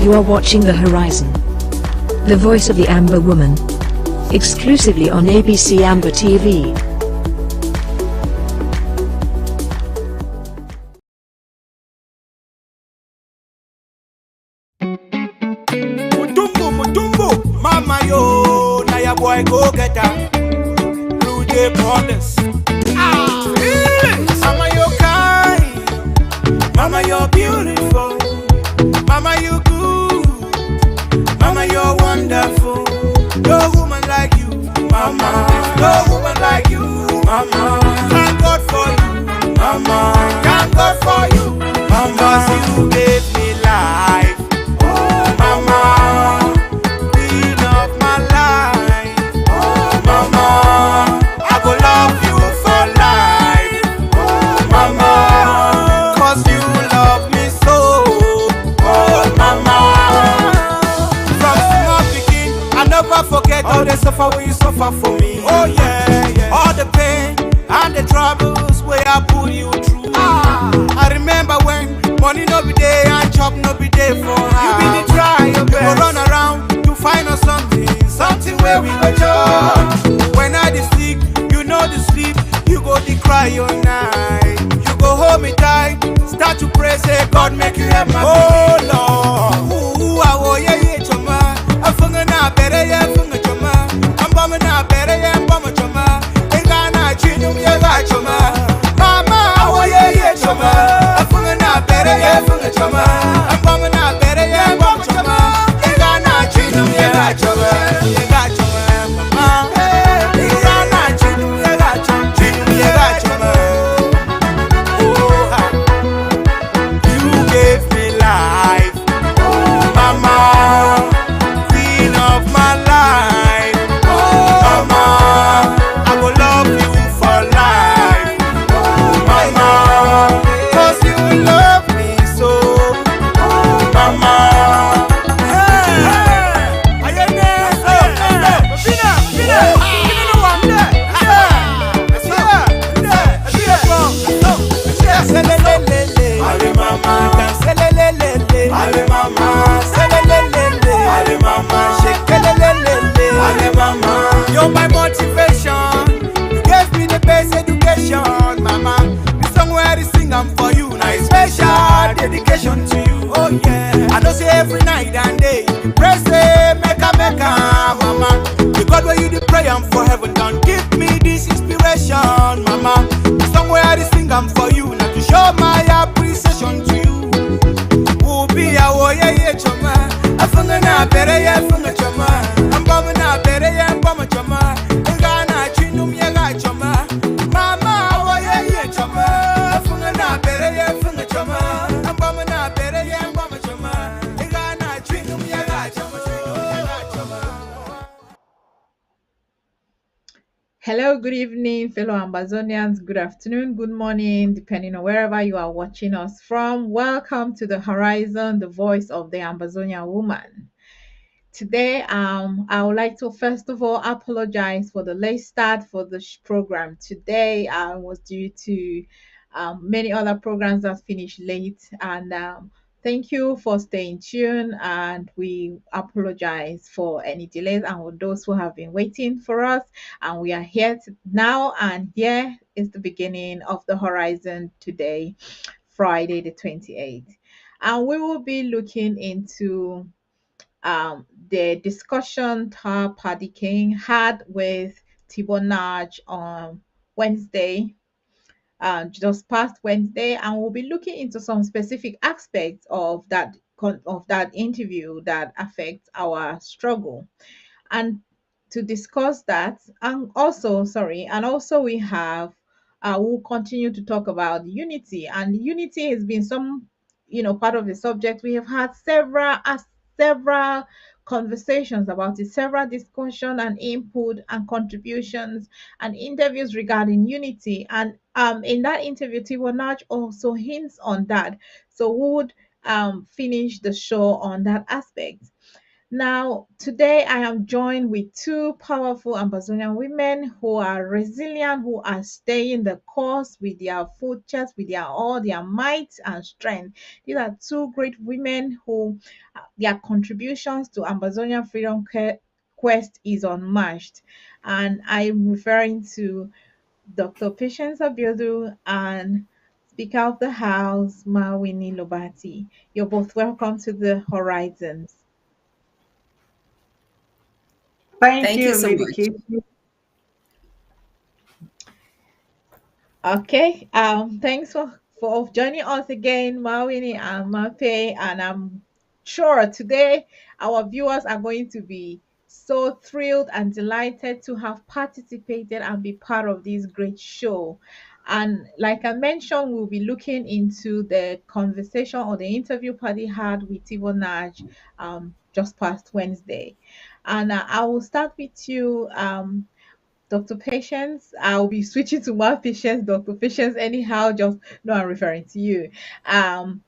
You are watching The Horizon, the voice of the Amba woman, exclusively on ABC Amba TV. Mutumbo, mama yo, na ya boy go get her. Blue Jay Brothers. Mama you kind, mama you're beautiful, mama you good, mama you're wonderful. No woman like you, mama. No woman like you, mama. Thank God for you, mama. Thank God for you, mama. 'Cause you gave me life, oh mama. Queen of my life, oh mama. I go love you for life, oh mama. 'Cause you love me so, oh mama. From small begin, I never forget all the suffer when you suffer for me. Oh yeah, yeah. All the pain and the troubles where I put you through. I remember when money no be day and chop no be day for her. You be the try your best. You go run around to find us something where we go chop. When I dey sick, you know the sleep. You go the cry all night. You go hold me tight, start to pray, say God make you help my oh Lord. Ooh, I wo ye ye choma. Afunga na bere ye funga choma. Ambama na bere ye ambama choma. Enga na chinu ye ga choma. Mama, I wo ye ye choma. Afunga na bere ye funga choma. Ambama na bere ye ambama choma. Enga na chinu ye ga choma. Ye ga choma, mama. Enga na chinu ye ga choma. Chinu ye ga choma. Oh, you gave me life, oh mama. Queen of my life, oh mama. I will love you for life, oh mama. 'Cause you love me so, oh mama. You're my motivation. You gave me the best education, mama. The song where I sing I'm for you. Now it's special dedication to you. Oh yeah. I know say every night and day you pray say make a mama. The God where you the pray I'm for heaven. Don't give me this inspiration, mama. The song where I sing I'm for you. Now to show my appreciation to you. Ubi ya wo ye ye choma. Afunga na bere ye funga choma. Ambama na bere ye ambama choma. Enga na chinum ye ga choma. Mama wo ye ye choma. Afunga na bere ye funga choma. Ambama na bere ye ambama choma. Enga na chinum ye ga choma. Hello, good evening, fellow Ambazonians. Good afternoon, good morning, depending on wherever you are watching us from. Welcome to the Horizon, the voice of the Ambazonian woman. Today, I would like to first of all apologize for the late start for the program. Today, I was due to many other programs that finished late, and thank you for staying tuned. And we apologize for any delays and for those who have been waiting for us. And we are here now, and here is the beginning of the Horizon today, Friday the 28th, and we will be looking into the discussion Paddy King had with TIBOR'S on Wednesday, just past Wednesday, and we'll be looking into some specific aspects of that interview that affects our struggle. And to discuss that, and also we have we'll continue to talk about unity, and unity has been some part of the subject. We have had several conversations about it, several discussion and input and contributions and interviews regarding unity. And in that interview, TIBOR'S also hints on that. So we would finish the show on that aspect. Now, today I am joined with two powerful Amazonian women who are resilient, who are staying the course with their full chest, with their all their might and strength. These are two great women who their contributions to Amazonian freedom quest is unmatched. And I'm referring to Dr. Patience Abiodu and Speaker of the House, Mawini Lobati. You're both welcome to the Horizons. Thank Thank you you, so Lady much. Casey. Okay. Thanks for joining us again, Mawini and Mape. And I'm sure today our viewers are going to be so thrilled and delighted to have participated and be part of this great show. And like I mentioned, we'll be looking into the conversation or the interview Paddy had with Tivo Naj just past Wednesday. And I will start with you, Dr. Patience. I'll be switching to my Patience, Dr. Patience, anyhow, just know I'm referring to you. Um,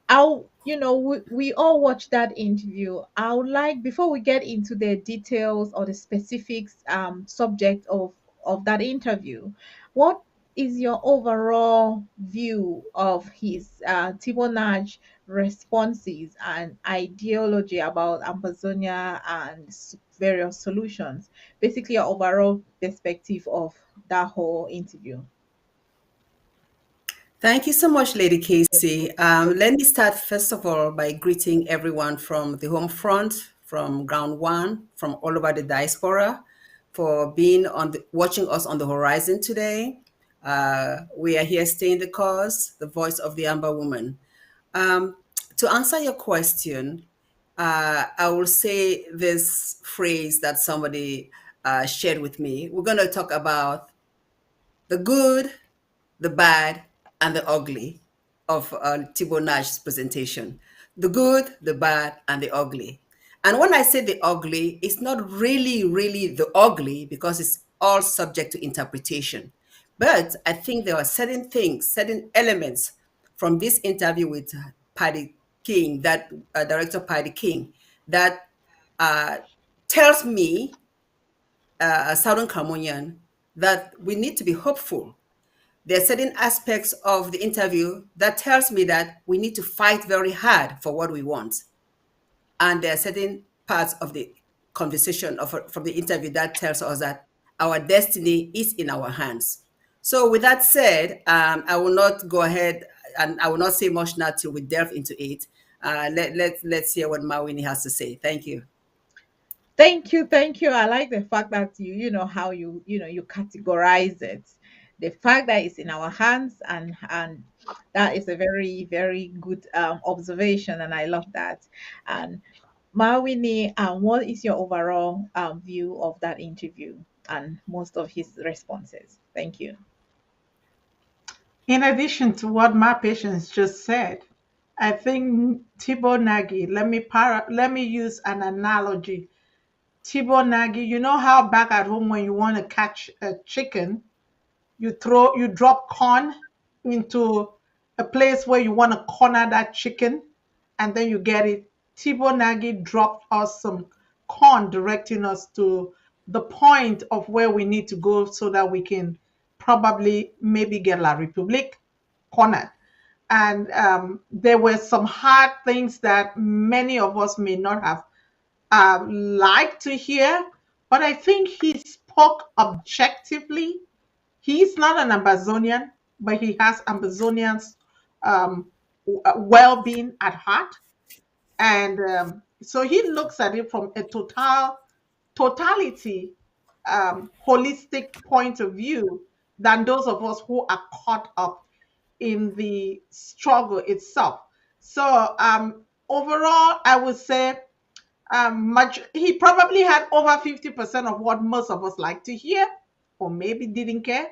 we all watched that interview. I would like, before we get into the details or the specifics subject of that interview, what is your overall view of his Tibonage responses and ideology about Amazonia and various solutions? Basically, your overall perspective of that whole interview. Thank you so much, Lady Casey. Let me start first of all by greeting everyone from the home front, from ground one, from all over the diaspora, for being watching us on the horizon today. We are here staying the cause, the voice of the Amba woman. Um, to answer your question, I will say this phrase that somebody shared with me. We're going to talk about the good, the bad, and the ugly of Thibaut Nash's presentation. The good, the bad, and the ugly. And when I say the ugly, it's not really the ugly because it's all subject to interpretation. But I think there are certain things, certain elements from this interview with Paddy King, that director Paddy King, that uh, tells me, a Southern Cameroonian, that we need to be hopeful. There are certain aspects of the interview that tells me that we need to fight very hard for what we want. And there are certain parts of the conversation from the interview that tells us that our destiny is in our hands. So with that said, I will not go ahead and I will not say much now till we delve into it. Let's hear what Mawini has to say. Thank you. Thank you, thank you. I like the fact that you know how you categorize it. The fact that it's in our hands, and that is a very very good observation, and I love that. And Mawini, what is your overall view of that interview and most of his responses? Thank you. In addition to what my patients just said, I think Thibaut Nagy, let me use an analogy. Thibaut Nagy, you know how back at home when you want to catch a chicken, you drop corn into a place where you want to corner that chicken and then you get it. Thibaut Nagy dropped us some corn directing us to the point of where we need to go so that we can probably maybe get La Republique cornered. And there were some hard things that many of us may not have liked to hear, but I think he spoke objectively. He's not an Amazonian, but he has Amazonians' well-being at heart, and so he looks at it from a totality, holistic point of view than those of us who are caught up in the struggle itself. So overall, I would say he probably had over 50% of what most of us like to hear, or maybe didn't care,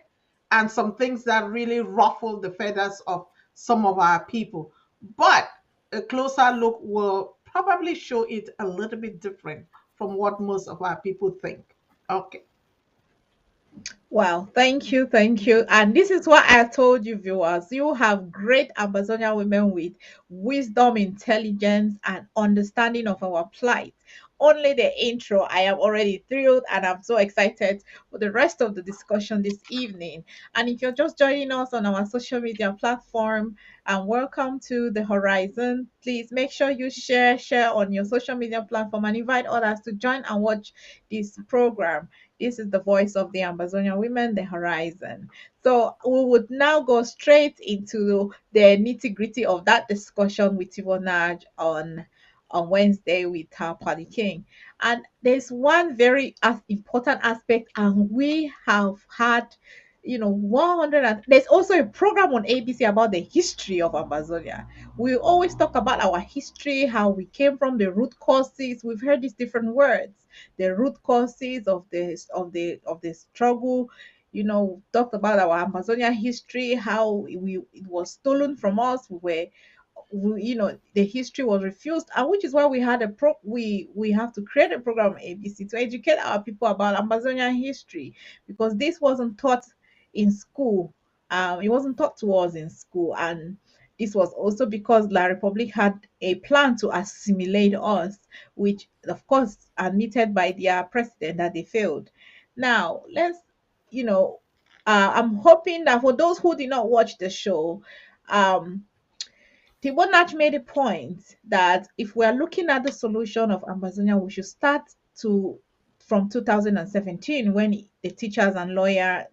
and some things that really ruffled the feathers of some of our people. But a closer look will probably show it a little bit different from what most of our people think. Okay. Wow, thank you, thank you. And this is what I told you, viewers. You have great Amazonian women with wisdom, intelligence, and understanding of our plight. only the intro. I am already thrilled and I'm so excited for the rest of the discussion this evening. And if you're just joining us on our social media platform, and welcome to the Horizon. Please make sure you share on your social media platform and invite others to join and watch this program. This is the voice of the Amazonian women, the Horizon. So we would now go straight into the nitty-gritty of that discussion with Tivonaj on Wednesday with her Paddy King. And there's one very important aspect, and we have had 100 there's also a program on ABC about the history of Amazonia. We always talk about our history, how we came from, the root causes. We've heard these different words, the root causes of the struggle. Talked about our Amazonia history, how it was stolen from us. The history was refused, and which is why we had we have to create a program on ABC to educate our people about Amazonian history, because this wasn't taught in school. It wasn't taught to us in school, and this was also because La Republic had a plan to assimilate us, which of course admitted by their president that they failed. Now you know I'm hoping that for those who did not watch the show, um Tibonach made a point that if we are looking at the solution of Amazonia, we should start to from 2017, when teacher and lawyer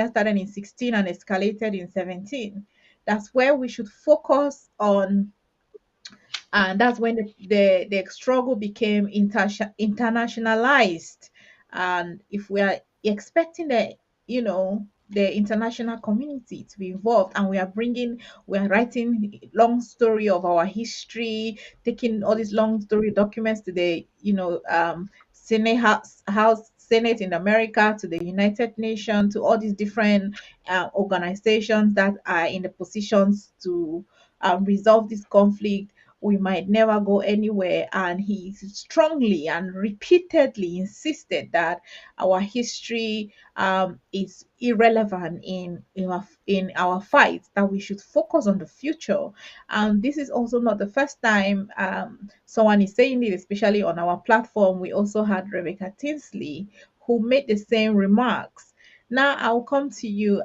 started in 16 and escalated in 17. That's where we should focus on, and that's when the struggle became internationalized. And if we are expecting the international community to be involved, and we are writing long story of our history, taking all these long story documents to the Senate House Senate in America, to the United Nations, to all these different organizations that are in the positions to resolve this conflict, we might never go anywhere. And he strongly and repeatedly insisted that our history is irrelevant in our fight, that we should focus on the future. And this is also not the first time someone is saying it, especially on our platform. We also had Rebecca Tinsley, who made the same remarks. Now I'll come to you,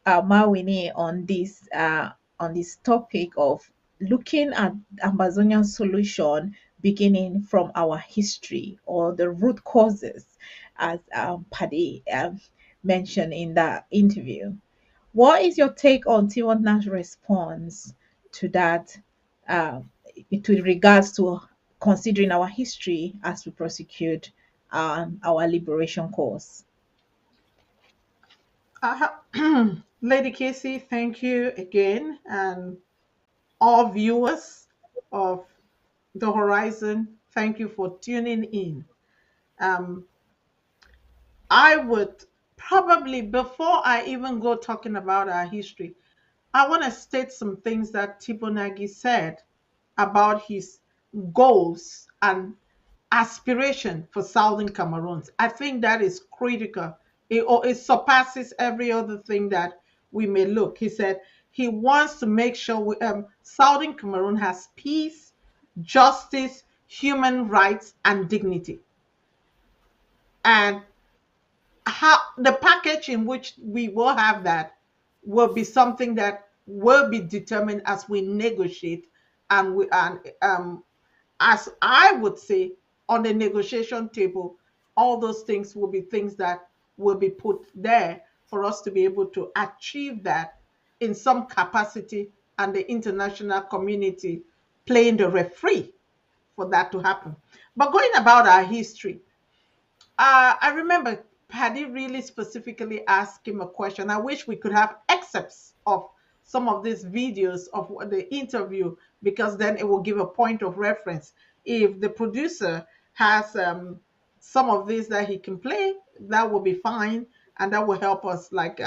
Mawini, on this topic of looking at Amazonian solution beginning from our history, or the root causes, as Paddy mentioned in that interview. What is your take on Tiwana's response to that, um, to regards to considering our history as we prosecute our liberation cause? Lady Casey, thank you again, and all viewers of the Horizon, thank you for tuning in. Um, I would probably, before I even go talking about our history, I want to state some things that Tibonagi said about his goals and aspiration for Southern Cameroons. I think that is critical. It surpasses every other thing that we may look. He said he wants to make sure Southern Cameroon has peace, justice, human rights, and dignity. And how the package in which we will have that will be something that will be determined as we negotiate, and as I would say, on the negotiation table, all those things will be things that will be put there for us to be able to achieve that in some capacity, and the international community playing the referee for that to happen. But going about our history, I remember Paddy really specifically asked him a question. I wish we could have excerpts of some of these videos of the interview, because then it will give a point of reference. If the producer has some of these that he can play, that will be fine, and that will help us, like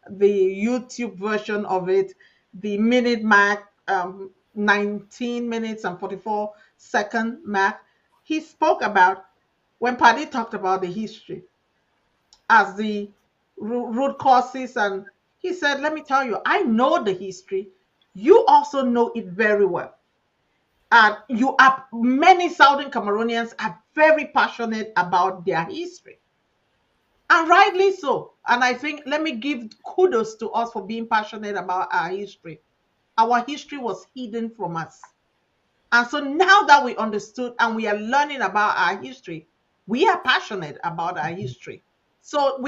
the YouTube version of it, the minute mark, 19 minutes and 44-second mark. He spoke about, when Paddy talked about the history as the root causes, and he said, let me tell you, I know the history. You also know it very well. Many Southern Cameroonians are very passionate about their history, and rightly so. And I think, let me give kudos to us for being passionate about our history. Our history was hidden from us. And so now that we understood and we are learning about our history, we are passionate about our history. So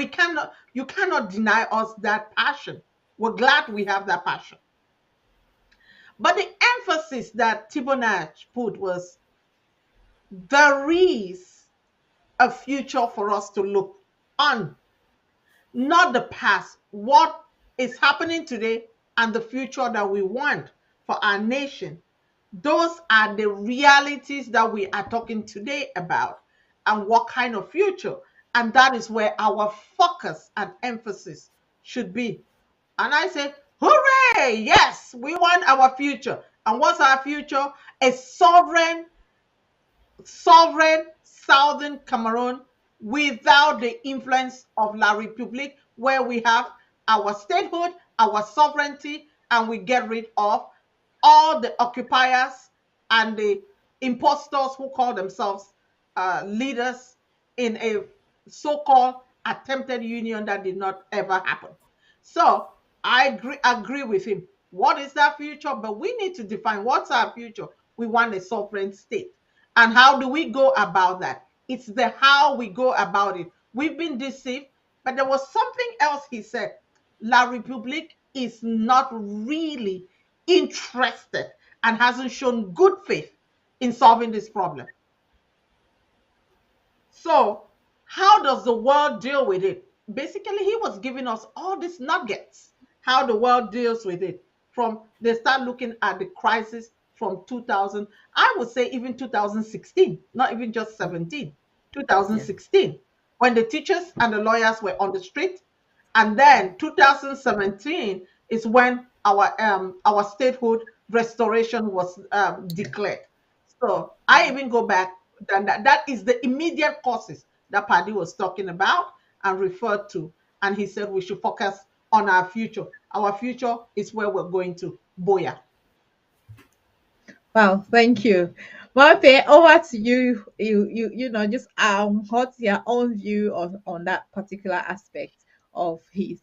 you cannot deny us that passion. We're glad we have that passion. But the emphasis that Tibonage put was, there is a future for us to look on, not the past. What is happening today and the future that we want for our nation. Those are the realities that we are talking today about, and what kind of future. And that is where our focus and emphasis should be. And I say, hooray! Yes, we want our future. And what's our future? A sovereign southern Cameroon without the influence of La République, where we have our statehood, our sovereignty, and we get rid of all the occupiers and the impostors who call themselves leaders in a so-called attempted union that did not ever happen. So I agree with him. What is that future? But we need to define what's our future. We want a sovereign state. And how do we go about that? It's the how we go about it. We've been deceived, but there was something else he said. La République is not really interested and hasn't shown good faith in solving this problem. So, how does the world deal with it? Basically, he was giving us all these nuggets, how the world deals with it. From they start looking at the crisis from 2000, I would say even 2016, not even just 17, Yeah. 2016, when the teachers and the lawyers were on the street. And then 2017 is when our statehood restoration was declared. So I even go back, then that is the immediate causes that Paddy was talking about and referred to. And he said we should focus on our future. Our future is where we're going to. Boya. Wow, thank you. Mape, over to you. Just what's your own view on that particular aspect of his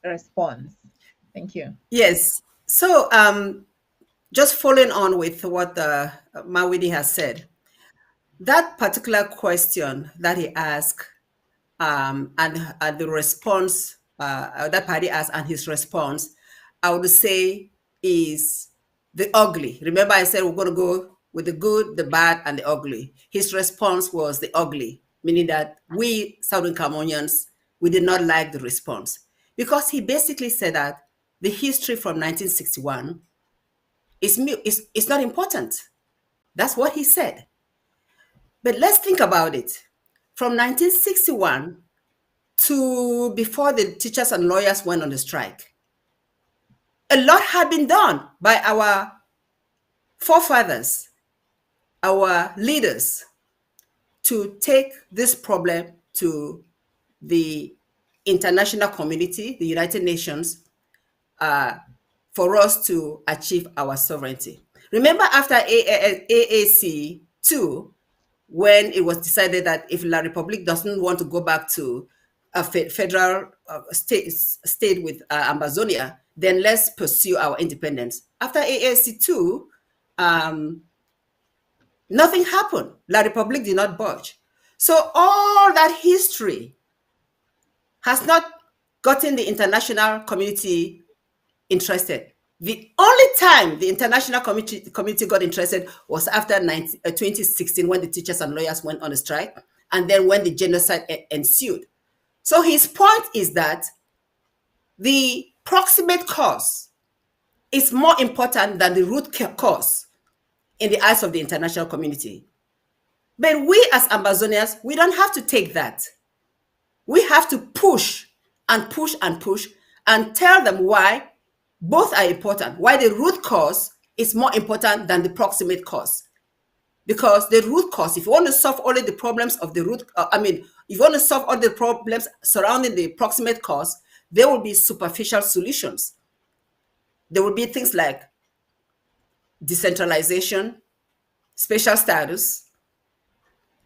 response? Thank you. Yes. So, just following on with what Mawidi has said, that particular question that he asked, and the response that Paddy asked and his response, I would say is the ugly. Remember, I said we're going to go with the good, the bad, and the ugly. His response was the ugly, meaning that we Southern Cameroonians, we did not like the response, because he basically said that the history from 1961 is not important. That's what he said. But let's think about it. From 1961 to before the teachers and lawyers went on the strike, a lot had been done by our forefathers, our leaders, to take this problem to the international community, the United Nations, for us to achieve our sovereignty. Remember, after AAC 2, when it was decided that if La République doesn't want to go back to a federal state with Ambazonia, then let's pursue our independence. After AAC 2, nothing happened. La République did not budge. So all that history has not gotten the international community interested. The only time the international community got interested was after 2016, when the teachers and lawyers went on a strike, and then when the genocide ensued. So his point is that the proximate cause is more important than the root cause in the eyes of the international community. But we as Ambazonians, we don't have to take that. We have to push and push and push and tell them why both are important, why the root cause is more important than the proximate cause. Because the root cause, if you want to solve only the problems of the root, if you want to solve all the problems surrounding the proximate cause, there will be superficial solutions. There will be things like decentralization, special status.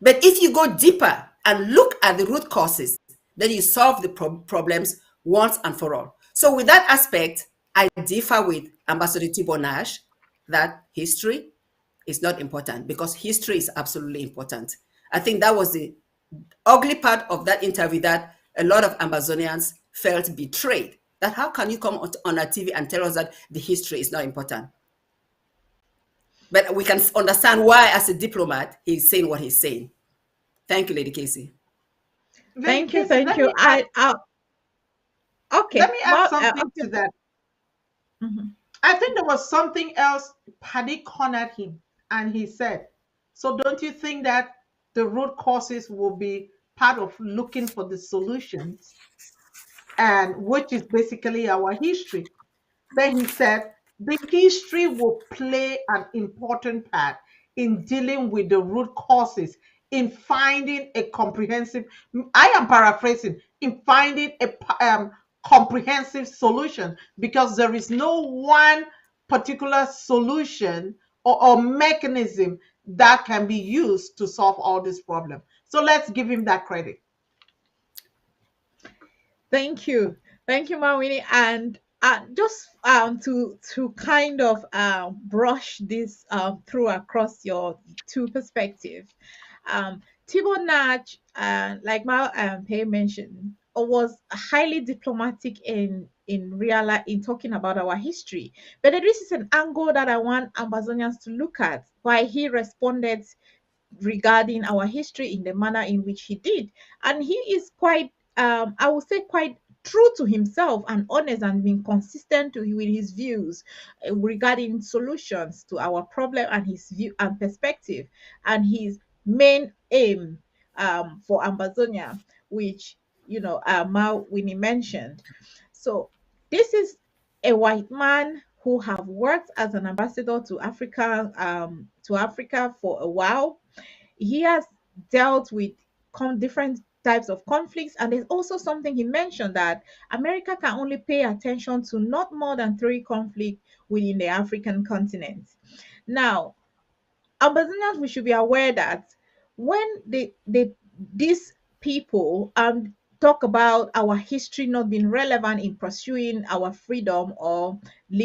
But if you go deeper and look at the root causes, then you solve the problems once and for all. So with that aspect, I differ with Ambassador TIBOR'S that history is not important, because history is absolutely important. I think that was the ugly part of that interview, that a lot of Ambazonians felt betrayed. That how can you come on a TV and tell us that the history is not important? But we can understand why, as a diplomat, he's saying what he's saying. Thank you, Lady Casey. Lady Thank you, Casey, thank you. let Okay. me add Well, something okay. to that. Mhm. I think there was something else Paddy cornered him, and he said, so don't you think that the root causes will be part of looking for the solutions, and which is basically our history? Then he said, the history will play an important part in dealing with the root causes, in finding a comprehensive, I am paraphrasing, in finding a comprehensive solution, because there is no one particular solution or mechanism that can be used to solve all this problem. So let's give him that credit. Thank you. Thank you, Mawini. And just to kind of brush this through across your two perspectives. Tibor Natch, like my Pei mentioned, was highly diplomatic in talking about our history. But this is an angle that I want Amazonians to look at, why he responded regarding our history in the manner in which he did. And he is quite, I would say, quite true to himself and honest and being consistent with his views regarding solutions to our problem, and his view and perspective, and his main aim for Ambazonia, which Mao Winnie mentioned. So this is a white man who have worked as an ambassador to Africa for a while. He has dealt with different types of conflicts, and there's also something he mentioned, that America can only pay attention to not more than three conflicts within the African continent. Now, Ambazonians, we should be aware that when these people talk about our history not being relevant in pursuing our freedom or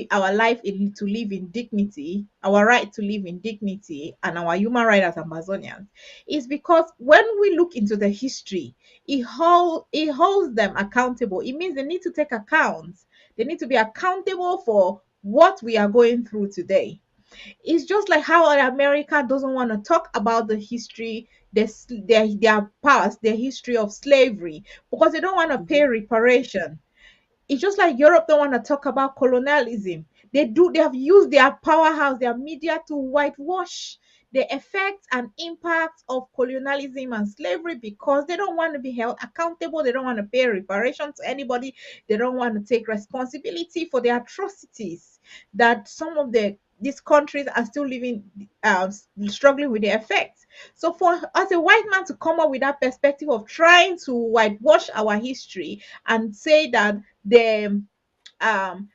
our to live in dignity, our right to live in dignity, and our human right as Amazonians, is because when we look into the history, it holds them accountable. It means they need to take account. They need to be accountable for what we are going through today. It's just like how America doesn't want to talk about the history, their past, their history of slavery, because they don't want to pay reparation. It's just like Europe don't want to talk about colonialism. They have used their powerhouse, their media, to whitewash the effects and impacts of colonialism and slavery, because they don't want to be held accountable. They don't want to pay reparation to anybody. They don't want to take responsibility for the atrocities that some of these countries are still living, struggling with the effects. So for as a white man to come up with that perspective of trying to whitewash our history and say that the um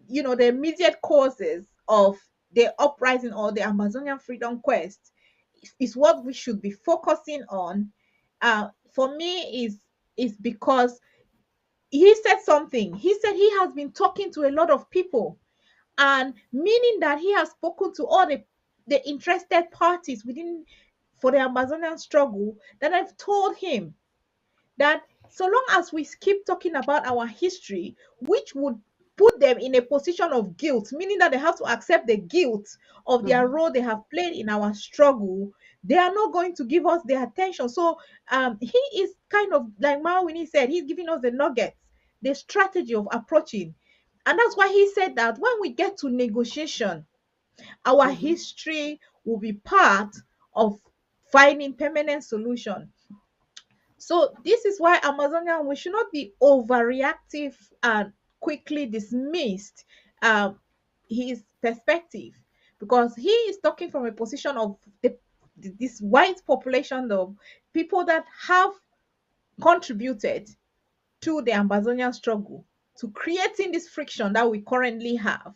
the immediate causes of the uprising or the Amazonian freedom quest is what we should be focusing on, for me is because he said something. He said he has been talking to a lot of people, and meaning that he has spoken to all the interested parties within for the Amazonian struggle, that have told him that so long as we keep talking about our history, which would put them in a position of guilt, meaning that they have to accept the guilt of their Mhm. role they have played in our struggle, they are not going to give us their attention. So he is kind of like Mawini said, he's giving us the nuggets, the strategy of approaching. And that's why he said that when we get to negotiation, our Mhm. history will be part of finding permanent solution. So this is why Amazonian, we should not be overreactive and quickly dismissed um, his perspective, because he is talking from a position of this white population of people that have contributed to the Amazonian struggle, to creating this friction that we currently have.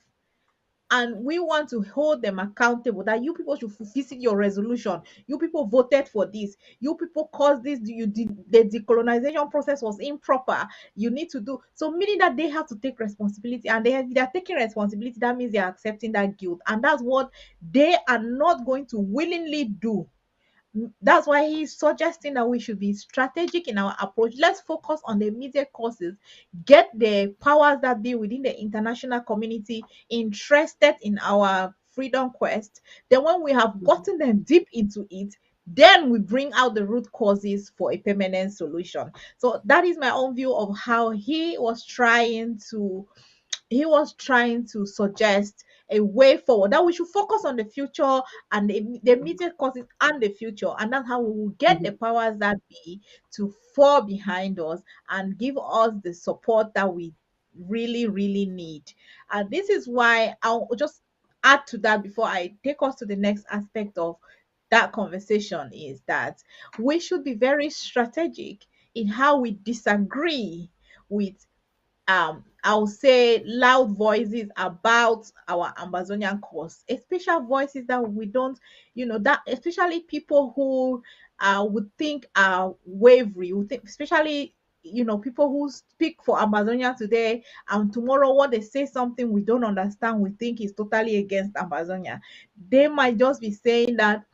and we want to hold them accountable, that you people should visit your resolution, you people voted for this, you people caused this, you did, the decolonization process was improper, you need to do so, meaning that they have to take responsibility, and they're taking responsibility, that means they're accepting that guilt, and that's what they are not going to willingly do. That's why he's suggesting that we should be strategic in our approach. Let's focus on the immediate causes, get the powers that be within the international community interested in our freedom quest. Then, when we have gotten them deep into it, then we bring out the root causes for a permanent solution. So, that is my own view of how he was trying to suggest a way forward, that we should focus on the future and the immediate causes and the future, and that's how we will get the powers that be to fall behind us and give us the support that we really really need. And this is why I'll just add to that before I take us to the next aspect of that conversation, is that we should be very strategic in how we disagree with I'll say loud voices about our Amazonian cause, especially voices that we don't, that especially people who would think are wavery, would think, especially people who speak for Amazonia today, and tomorrow when they say something we don't understand, we think is totally against Amazonia. They might just be saying that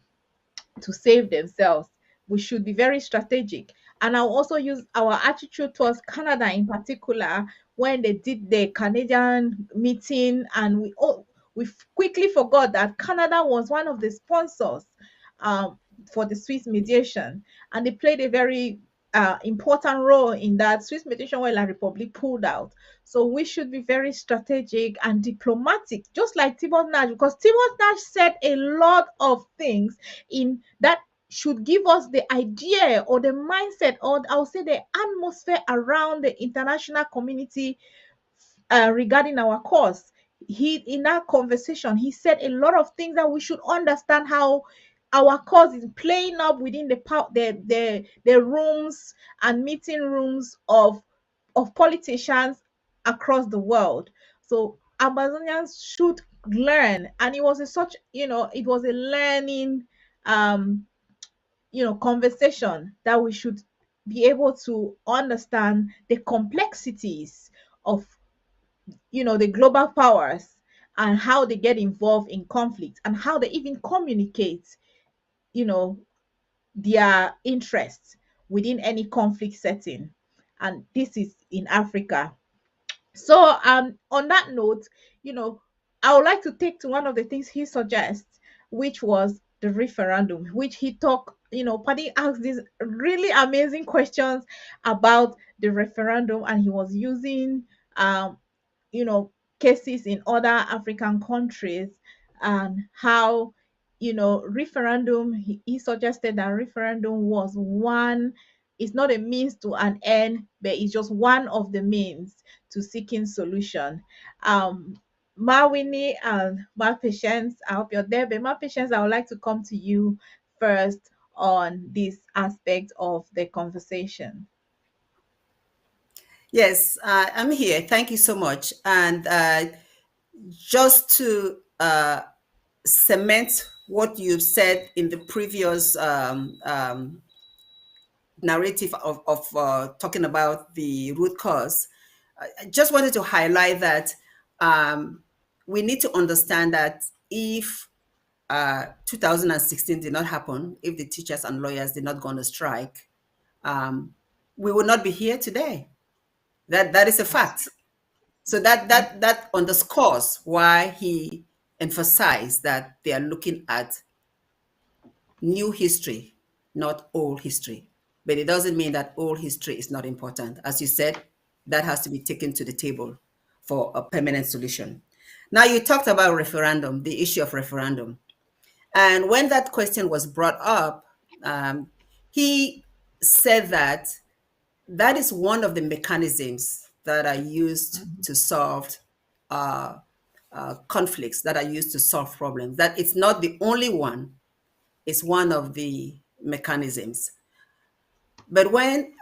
to save themselves. We should be very strategic. And I'll also use our attitude towards Canada in particular, when they did the Canadian meeting, and we quickly forgot that Canada was one of the sponsors um, for the Swiss mediation, and they played a very important role in that Swiss mediation, where La Republic pulled out. So we should be very strategic and diplomatic, just like Thibaut Nash, because Thibaut Nash said a lot of things in that should give us the idea or the mindset, or I'll say the atmosphere around the international community regarding our cause. He, in that conversation, he said a lot of things that we should understand how our cause is playing up within the rooms and meeting rooms of politicians across the world. So Amazonians should learn, and it was a such it was a learning um conversation, that we should be able to understand the complexities of the global powers, and how they get involved in conflict, and how they even communicate you know their interests within any conflict setting, and this is in Africa. So on that note, I would like to take to one of the things he suggests, which was the referendum, which he talked, Paddy asked these really amazing questions about the referendum, and he was using you know cases in other African countries, and how referendum, he suggested that referendum was one, it's not a means to an end, but it's just one of the means to seeking solution. Mawini and my patience, I hope you're there, but my patience, I would like to come to you first on this aspect of the conversation. Yes, I'm here. Thank you so much. And just to cement what you said in the previous narrative of talking about the root cause, I just wanted to highlight that we need to understand that if 2016 did not happen, if the teachers and lawyers did not go on a strike, we would not be here today. That is a fact. So that underscores why he emphasized that they are looking at new history, not old history. But it doesn't mean that old history is not important. As you said, that has to be taken to the table for a permanent solution. Now, you talked about referendum, the issue of referendum. And when that question was brought up, he said that that is one of the mechanisms that are used to solve conflicts, that are used to solve problems, that it's not the only one, it's one of the mechanisms. But when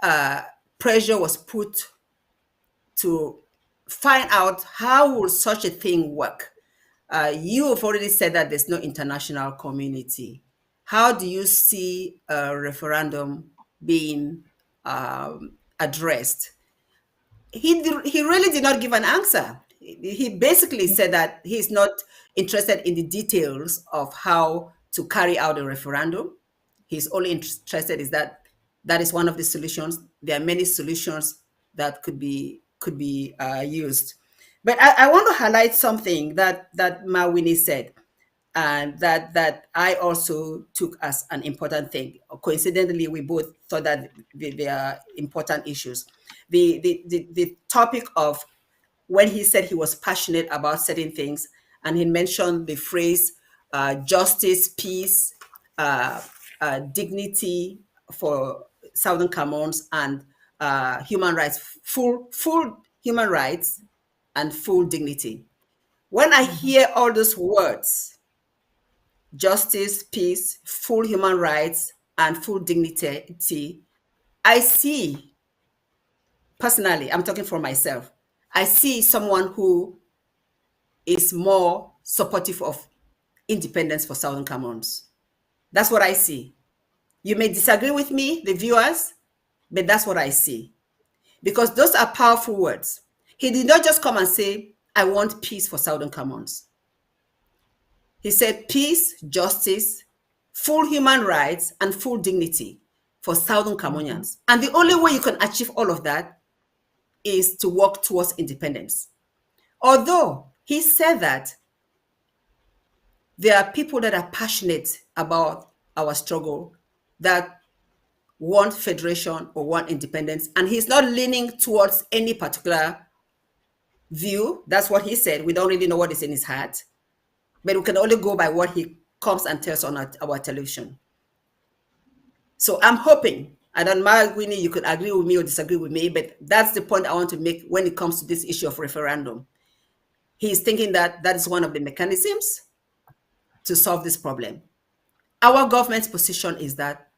pressure was put to find out how will such a thing work, You have already said that there's no international community. How do you see a referendum being addressed? He really did not give an answer. He basically said that he's not interested in the details of how to carry out a referendum. He's only interested is that that is one of the solutions. There are many solutions that could be used. But I want to highlight something that Mawini said, and that I also took as an important thing. Coincidentally, we both thought that they are important issues. The topic of when he said he was passionate about certain things, and he mentioned the phrase justice, peace, uh, dignity for Southern Cameroons, and human rights, full human rights and full dignity. When I hear all those words, justice, peace, full human rights, and full dignity, I see, personally, I'm talking for myself, I see someone who is more supportive of independence for Southern Cameroons. That's what I see. You may disagree with me, the viewers, but that's what I see. Because those are powerful words. He did not just come and say, I want peace for Southern Cameroons. He said peace, justice, full human rights, and full dignity for Southern Cameroonians. And the only way you can achieve all of that is to work towards independence. Although he said that there are people that are passionate about our struggle, that want federation or want independence, and he's not leaning towards any particular view. That's what he said. We don't really know what is in his heart, but we can only go by what he comes and tells on our television. So I'm hoping, I don't know, Winnie, you could agree with me or disagree with me, but that's the point I want to make when it comes to this issue of referendum. He's thinking that that is one of the mechanisms to solve this problem. Our government's position is that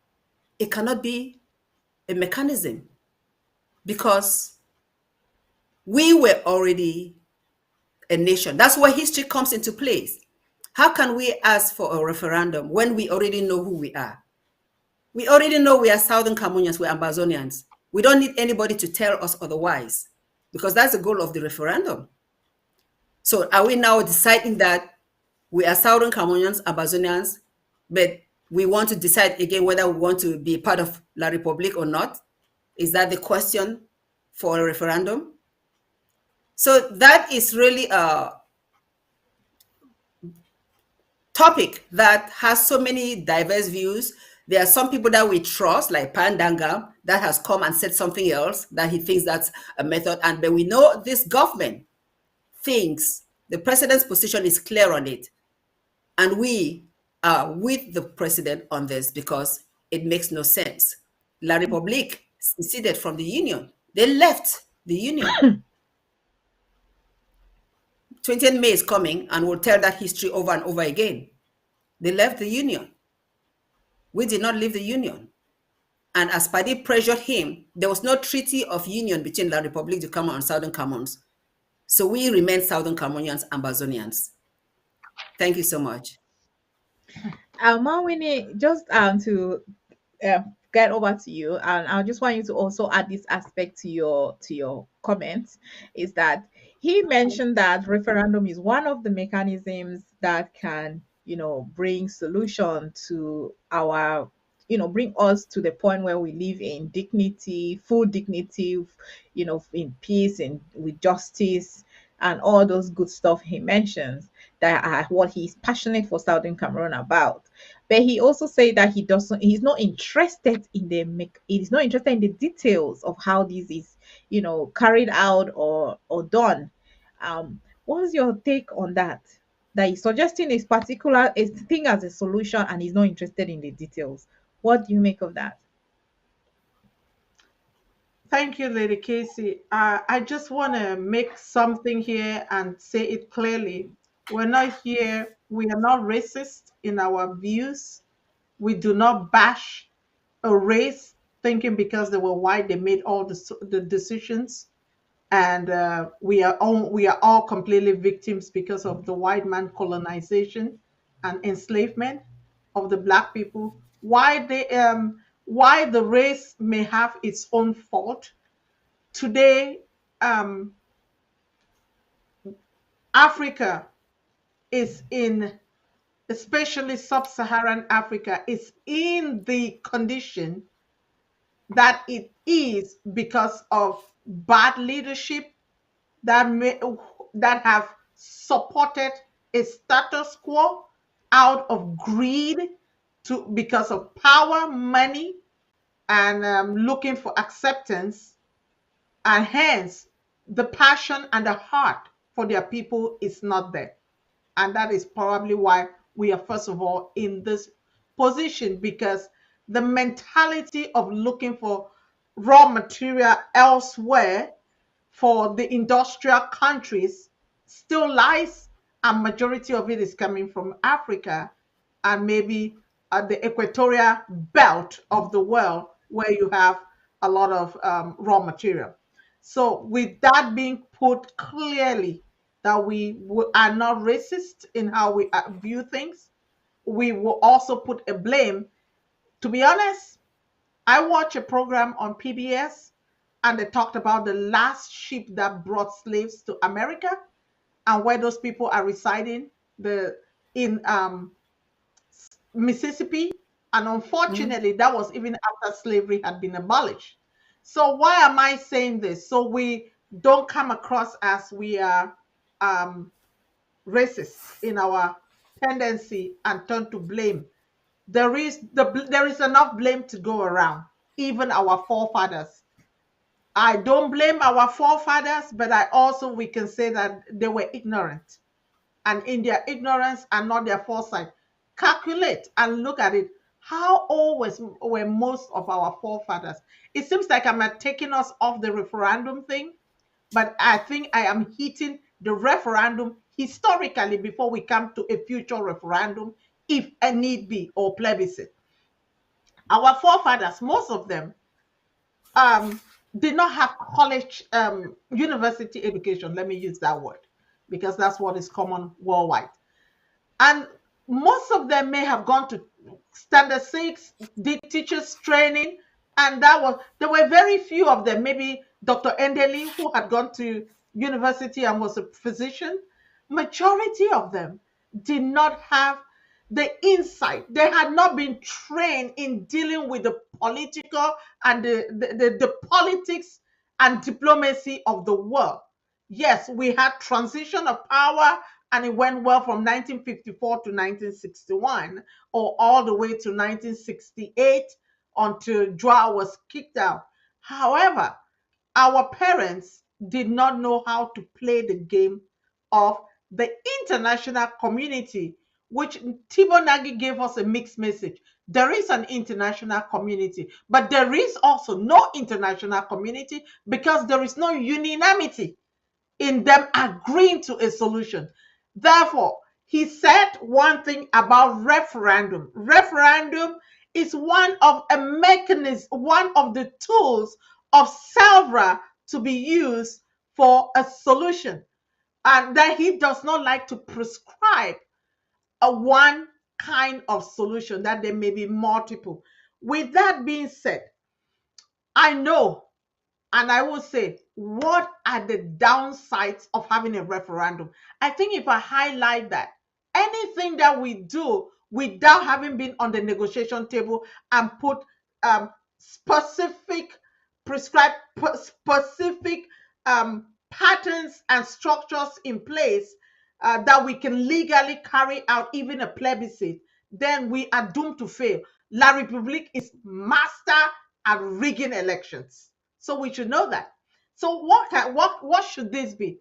it cannot be a mechanism because we were already a nation. That's where history comes into place. How can we ask for a referendum when we already know who we are? We already know we are Southern Cameroonians, we're Ambazonians. We don't need anybody to tell us otherwise because that's the goal of the referendum. So are we now deciding that we are Southern Cameroonians, Ambazonians, but we want to decide again whether we want to be part of La Republique or not? Is that the question for a referendum? So that is really a topic that has so many diverse views. There are some people that we trust, like Pandanga, that has come and said something else, that he thinks that's a method. And but we know this government thinks the president's position is clear on it. And we are with the president on this because it makes no sense. La République seceded from the Union. They left the Union. 20th May is coming and we'll tell that history over and over again. They left the Union. We did not leave the Union. And as Paddy pressured him, there was no treaty of union between La République du Cameroun and Southern Cameroons. So we remain Southern Cameroonians and Ambazonians. Thank you so much. Mawini, just to get over to you, and I just want you to also add this aspect to your comments, is that he mentioned that referendum is one of the mechanisms that can, bring solution to our, bring us to the point where we live in dignity, full dignity, in peace and with justice and all those good stuff he mentions that are what he's passionate for Southern Cameroon about. But he also said that he's not interested in he's not interested in the details of how this is, carried out or done. What's your take on that? That he's suggesting a thing as a solution and he's not interested in the details. What do you make of that? Thank you, Lady Casey. I just want to make something here and say it clearly. We're not here, we are not racist in our views. We do not bash a race thinking because they were white, they made all the decisions. and we are all completely victims because of the white man colonization and enslavement of the black people. Why the race may have its own fault today. um, Africa is in, especially sub-Saharan Africa, is in the condition that it is because of bad leadership that that have supported a status quo out of greed, to because of power, money, and looking for acceptance, and hence the passion and the heart for their people is not there. And that is probably why we are, first of all, in this position, because the mentality of looking for raw material elsewhere for the industrial countries still lies, and majority of it is coming from Africa and maybe the equatorial belt of the world, where you have a lot of raw material. So, with that being put clearly, that are not racist in how we view things, we will also put a blame. To be honest, I watched a program on PBS, and they talked about the last ship that brought slaves to America and where those people are residing, the in Mississippi. And Mhm. unfortunately, that was even after slavery had been abolished. So why am I saying this? So we don't come across as we are um, racist in our tendency and turn to blame. There is enough blame to go around, even our forefathers. I don't blame our forefathers, but I also, we can say that they were ignorant, and in their ignorance and not their foresight, calculate and look at it. How old were most of our forefathers? It seems like I'm taking us off the referendum thing, but I think I am hitting the referendum historically before we come to a future referendum, if a need be, or plebiscite. Our forefathers, most of them, um, did not have college, university education. Let me use that word because that's what is common worldwide. And most of them may have gone to standard six, did teachers training, and that was, there were very few of them, maybe Dr. Endeli, who had gone to university and was a physician. Majority of them did not have the insight. They had not been trained in dealing with the political and the politics and diplomacy of the world. Yes, we had transition of power, and it went well from 1954 to 1961, or all the way to 1968 until Joao was kicked out. However, our parents did not know how to play the game of the international community, which Tibor Nagy gave us a mixed message. There is an international community, but there is also no international community because there is no unanimity in them agreeing to a solution. Therefore, he said one thing about referendum. Referendum is one of a mechanism, one of the tools of several to be used for a solution, and that he does not like to prescribe a one kind of solution, that there may be multiple. With that being said, I know, and I will say, what are the downsides of having a referendum? I think if I highlight that, anything that we do without having been on the negotiation table and put specific, prescribed specific patterns and structures in place, that we can legally carry out even a plebiscite, then we are doomed to fail. La République is master at rigging elections. So we should know that. So what should this be?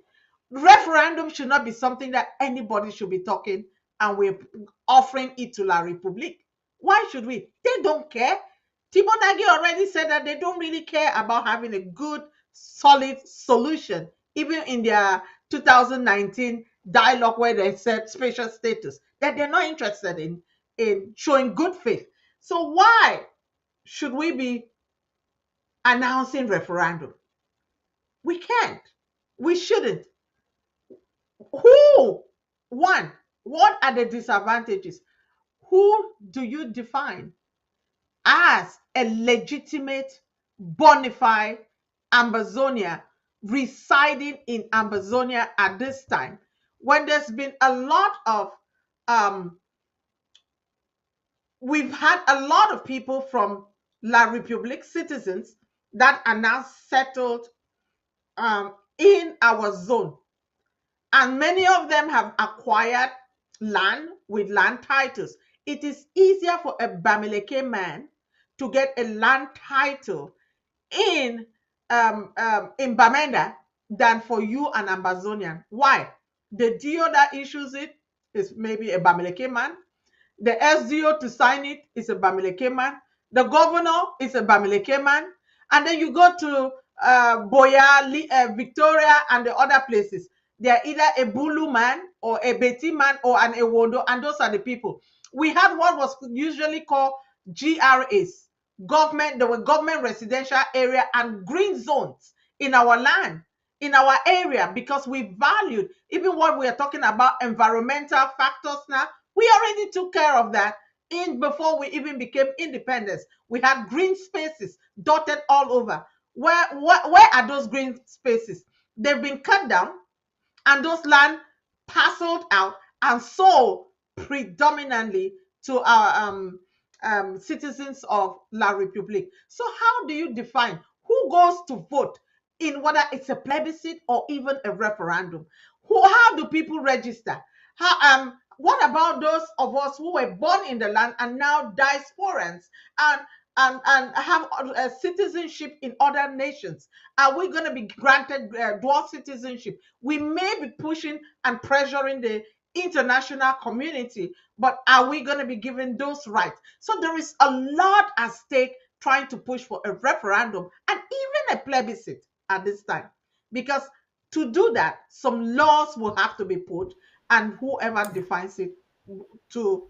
Referendum should not be something that anybody should be talking, and we're offering it to La Republique. Why should we? They don't care. Tibor Nagy already said that they don't really care about having a good, solid solution, even in their 2019 dialogue where they said special status, that they're not interested in showing good faith. So why should we be announcing referendum? We can't. We shouldn't. Who? One, what are the disadvantages? Who do you define as a legitimate, bona fide Ambazonia residing in Ambazonia at this time? When there's been a lot of, um, we've had a lot of people from La Republique, citizens that are now settled in our zone. And many of them have acquired land with land titles. It is easier for a Bamileke man to get a land title in Bamenda than for you an Ambazonian. Why? The DO that issues it is maybe a Bamileke man. The SDO to sign it is a Bamileke man. The governor is a Bamileke man. And then you go to Boya, Victoria, and the other places. They are either a Bulu man or a Beti man or an Ewondo, and those are the people. We had what was usually called GRAs, government. There were government residential area and green zones in our land, in our area, because we valued even what we are talking about environmental factors now. We already took care of that in before we even became independent. We had green spaces dotted all over. Where are those green spaces? They've been cut down and those land parceled out and sold predominantly to our citizens of La Republique. So how do you define who goes to vote in whether it's a plebiscite or even a referendum? How do people register? What about those of us who were born in the land and now diasporans and have a citizenship in other nations? Are we going to be granted dual citizenship? We may be pushing and pressuring the international community, but are we going to be given those rights? So there is a lot at stake trying to push for a referendum and even a plebiscite at this time, because to do that, some laws will have to be put, and whoever defines it to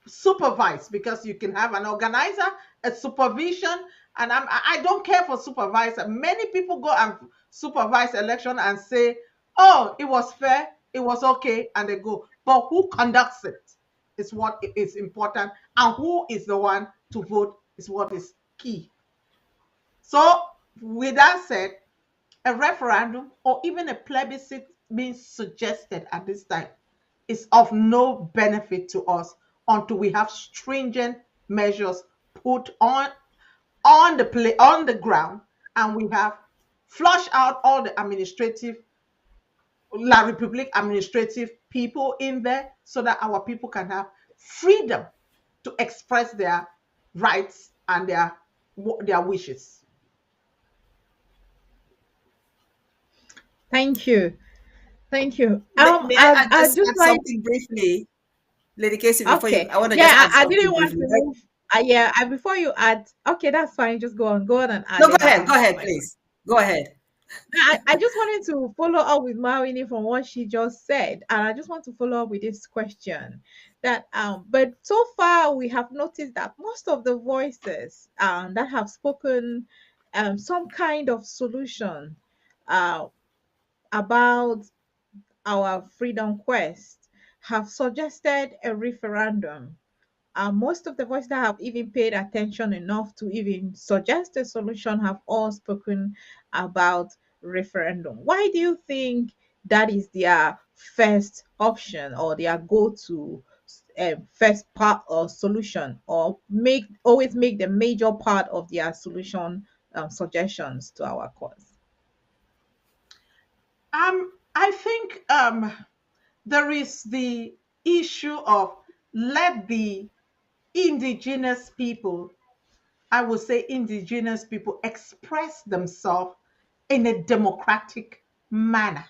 supervise, because you can have an organizer, a supervision, and I don't care for supervisor. Many people go and supervise election and say, oh, it was fair, it was okay, and they go. But who conducts it is what is important, and who is the one to vote is what is key. So with that said, a referendum or even a plebiscite being suggested at this time is of no benefit to us until we have stringent measures put on the ground, and we have flushed out all the administrative La Republic administrative people in there, so that our people can have freedom to express their rights and their wishes. Thank you. Thank you. May I I just just add like, something briefly, Lady Casey, before you, okay. I want to Yeah, just add I didn't something want to briefly. move. Yeah, before you add, okay, that's fine. Just go on and add, No, then I'll go ask ahead, my question. please. Go ahead. I just wanted to follow up with Mawini from what she just said, and I just want to follow up with this question that but so far we have noticed that most of the voices that have spoken some kind of solution uh about our freedom quest have suggested a referendum. Most of the voices that have even paid attention enough to even suggest a solution have all spoken about referendum. Why do you think that is their first option or their go-to first part or solution, or make always make the major part of their solution suggestions to our cause? I think there is the issue of let the indigenous people, I would say indigenous people, express themselves in a democratic manner.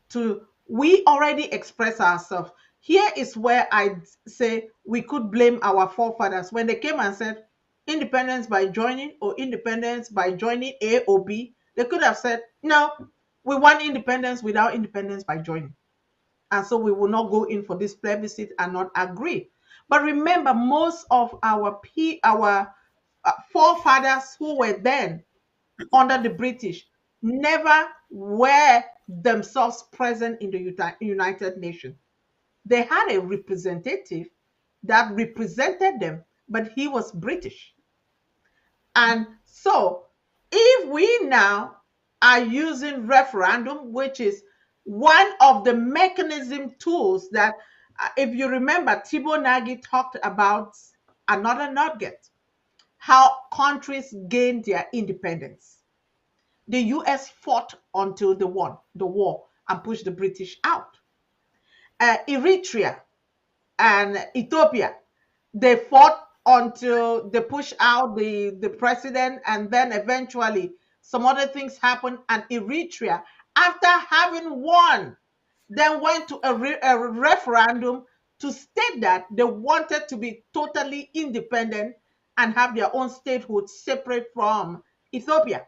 To We already express ourselves. Here is where I say we could blame our forefathers when they came and said independence by joining or independence by joining A or B. They could have said, no, we want independence without independence by joining. And so we will not go in for this plebiscite and not agree. But remember, most of our forefathers who were then under the British never were themselves present in the United Nations. They had a representative that represented them, but he was British. And so, if we now are using referendum, which is one of the mechanism tools that, if you remember, Tibor Nagy talked about another nugget, how countries gained their independence. The US fought until they won the war and pushed the British out. Eritrea and Ethiopia, they fought until they pushed out the president, and then eventually some other things happened, and Eritrea, after having won, then went to a referendum to state that they wanted to be totally independent and have their own statehood separate from Ethiopia.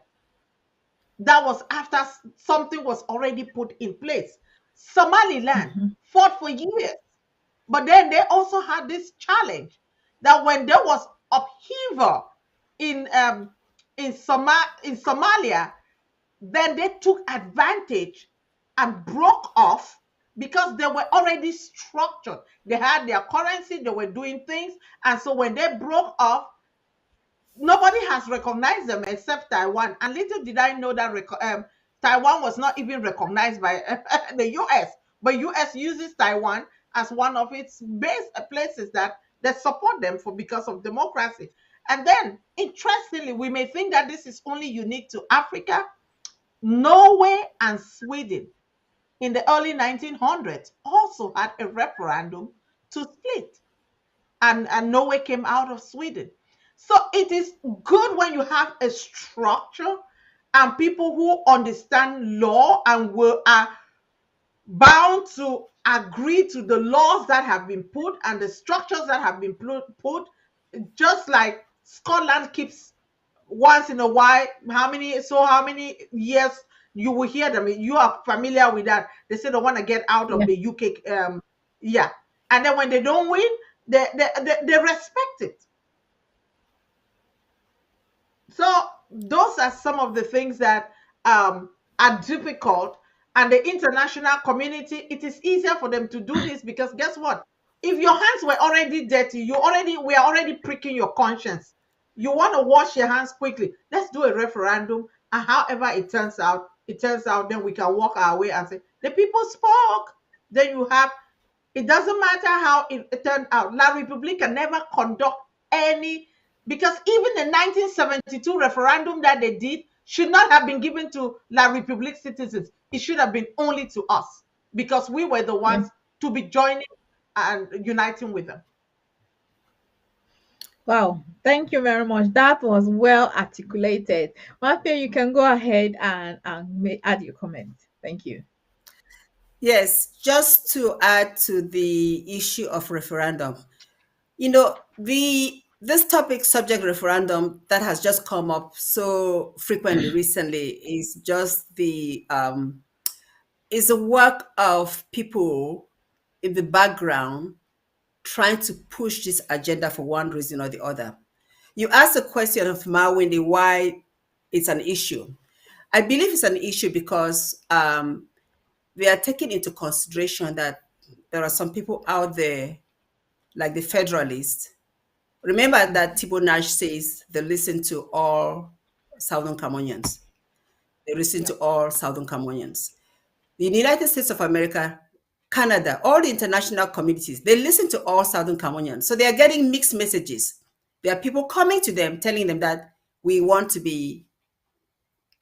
That was after something was already put in place. Somaliland Mhm. fought for years, but then they also had this challenge that when there was upheaval in Somalia, then they took advantage and broke off because they were already structured. They had their currency, they were doing things, and so when they broke off, nobody has recognized them except Taiwan. And little did I know that Taiwan was not even recognized by the US, but US uses Taiwan as one of its base places that support them for because of democracy. And then, interestingly, we may think that this is only unique to Africa. Norway and Sweden in the early 1900s also had a referendum to split, and Norway came out of Sweden. So it is good when you have a structure and people who understand law and will are bound to agree to the laws that have been put and the structures that have been put, just like Scotland keeps once in a while, how many years you will hear them. You are familiar with that. They say they want to get out of Yeah. the UK. Yeah. And then when they don't win, they respect it. So those are some of the things that are difficult. And the international community, it is easier for them to do this because guess what? If your hands were already dirty, we are already pricking your conscience. You want to wash your hands quickly. Let's do a referendum, and however it turns out. Then we can walk our way and say the people spoke. Then you have. It doesn't matter how it turned out. La Republica never conduct any, because even the 1972 referendum that they did should not have been given to La Republique citizens. It should have been only to us because we were the Yeah. ones to be joining and uniting with them. Wow. Thank you very much. That was well articulated. Matthew, you can go ahead and add your comment. Thank you. Yes, just to add to the issue of referendum, this topic, subject referendum, that has just come up so frequently recently is just is a work of people in the background trying to push this agenda for one reason or the other. You asked the question of Mawindi why it's an issue. I believe it's an issue because we are taking into consideration that there are some people out there, like the Federalists. Remember that Thibault Nash says they listen to all Southern Cameroonians. They listen to Yep. all Southern Cameroonians. The United States of America, Canada, all the international communities, they listen to all Southern Cameroonians. So they are getting mixed messages. There are people coming to them telling them that we want to be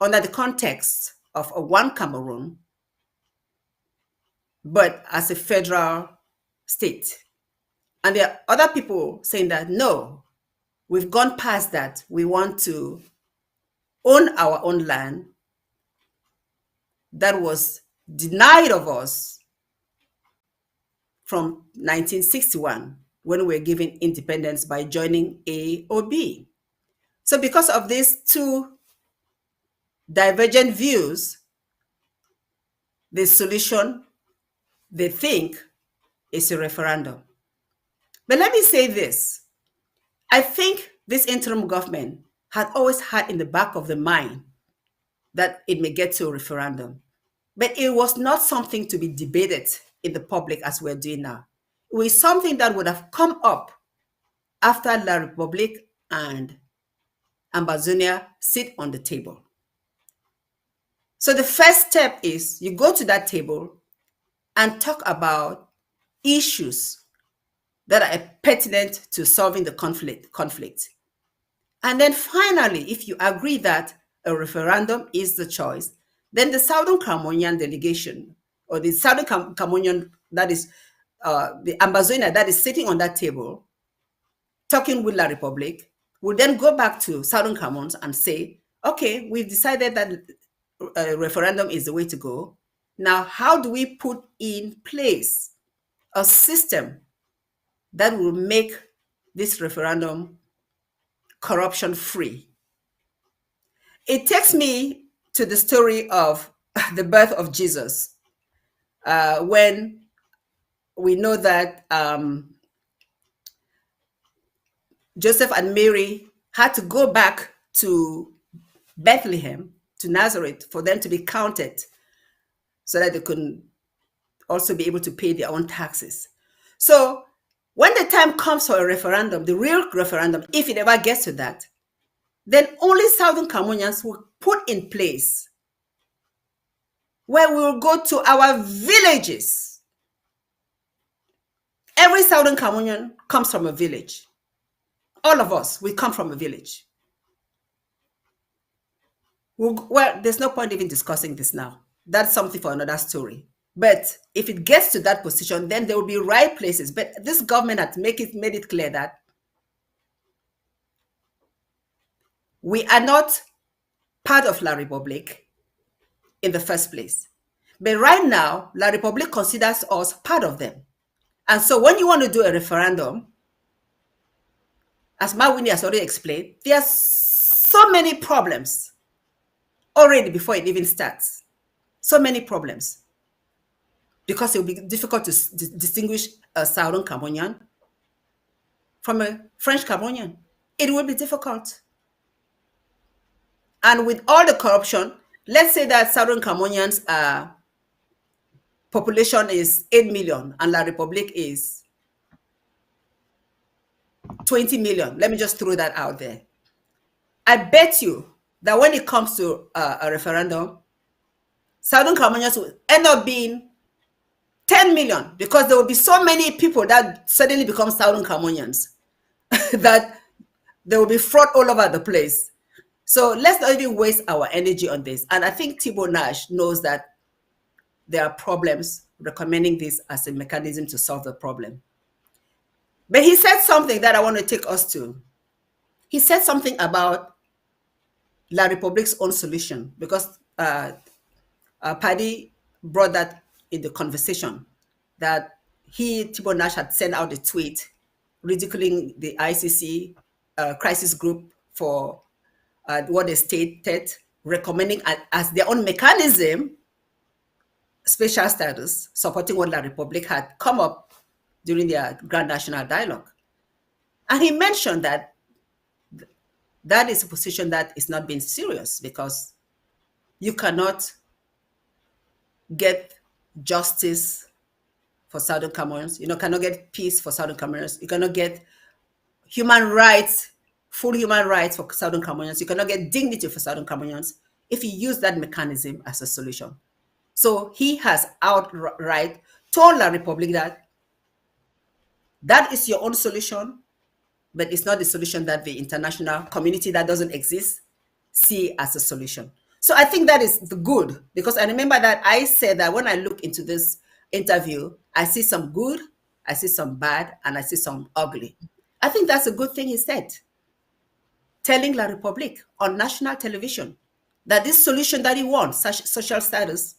under the context of a one Cameroon, but as a federal state. And there are other people saying that no, we've gone past that. We want to own our own land that was denied of us from 1961 when we were given independence by joining A or B. So because of these two divergent views, the solution, they think, is a referendum. But let me say this. I think this interim government had always had in the back of the mind that it may get to a referendum. But it was not something to be debated in the public as we're doing now. It was something that would have come up after La Republique and Ambazonia sit on the table. So the first step is you go to that table and talk about issues that are pertinent to solving the conflict. And then finally, if you agree that a referendum is the choice, then the Southern Cameroonian delegation, or the Southern Cameroonian, that is the Ambazonia that is sitting on that table, talking with La Republique, will then go back to Southern Cameroons and say, okay, we've decided that a referendum is the way to go. Now, how do we put in place a system that will make this referendum corruption-free? It takes me to the story of the birth of Jesus, when we know that Joseph and Mary had to go back to Bethlehem, to Nazareth, for them to be counted so that they could also be able to pay their own taxes. So when the time comes for a referendum, the real referendum, if it ever gets to that, then only Southern Cameroonians will put in place where we will go to our villages. Every Southern Cameroonian comes from a village. All of us, we come from a village. Well, there's no point even discussing this now. That's something for another story. But if it gets to that position, then there will be right places. But this government has made it clear that we are not part of La Republique in the first place. But right now, La Republique considers us part of them. And so when you want to do a referendum, as Mawini has already explained, there are so many problems already before it even starts. So many problems. Because it will be difficult to distinguish a Southern Cameroonian from a French Cameroonian. It will be difficult. And with all the corruption, let's say that Southern Cameroonians' population is 8 million and La Republique is 20 million. Let me just throw that out there. I bet you that when it comes to a referendum, Southern Cameroonians will end up being 10 million, because there will be so many people that suddenly become Southern Cameroonians that there will be fraud all over the place. So let's not even waste our energy on this. And I think TIBOR Nash knows that there are problems, recommending this as a mechanism to solve the problem. But he said something that I want to take us to. He said something about La Republique's own solution, because Paddy brought that in the conversation, that TIBOR Nash had sent out a tweet ridiculing the ICC crisis group for what they stated, recommending as their own mechanism special status, supporting what La Republique had come up during their Grand National Dialogue. And he mentioned that that is a position that is not being serious, because you cannot get justice for Southern Cameroons. You cannot get peace for Southern Cameroons. You cannot get human rights, full human rights for Southern Cameroonians. You cannot get dignity for Southern Cameroonians if you use that mechanism as a solution. So he has outright told La Republique that that is your own solution, but it's not the solution that the international community that doesn't exist see as a solution. So I think that is the good, because I remember that I said that when I look into this interview, I see some good, I see some bad, and I see some ugly. I think that's a good thing he said, telling La Republique on national television that this solution that he wants, such special status,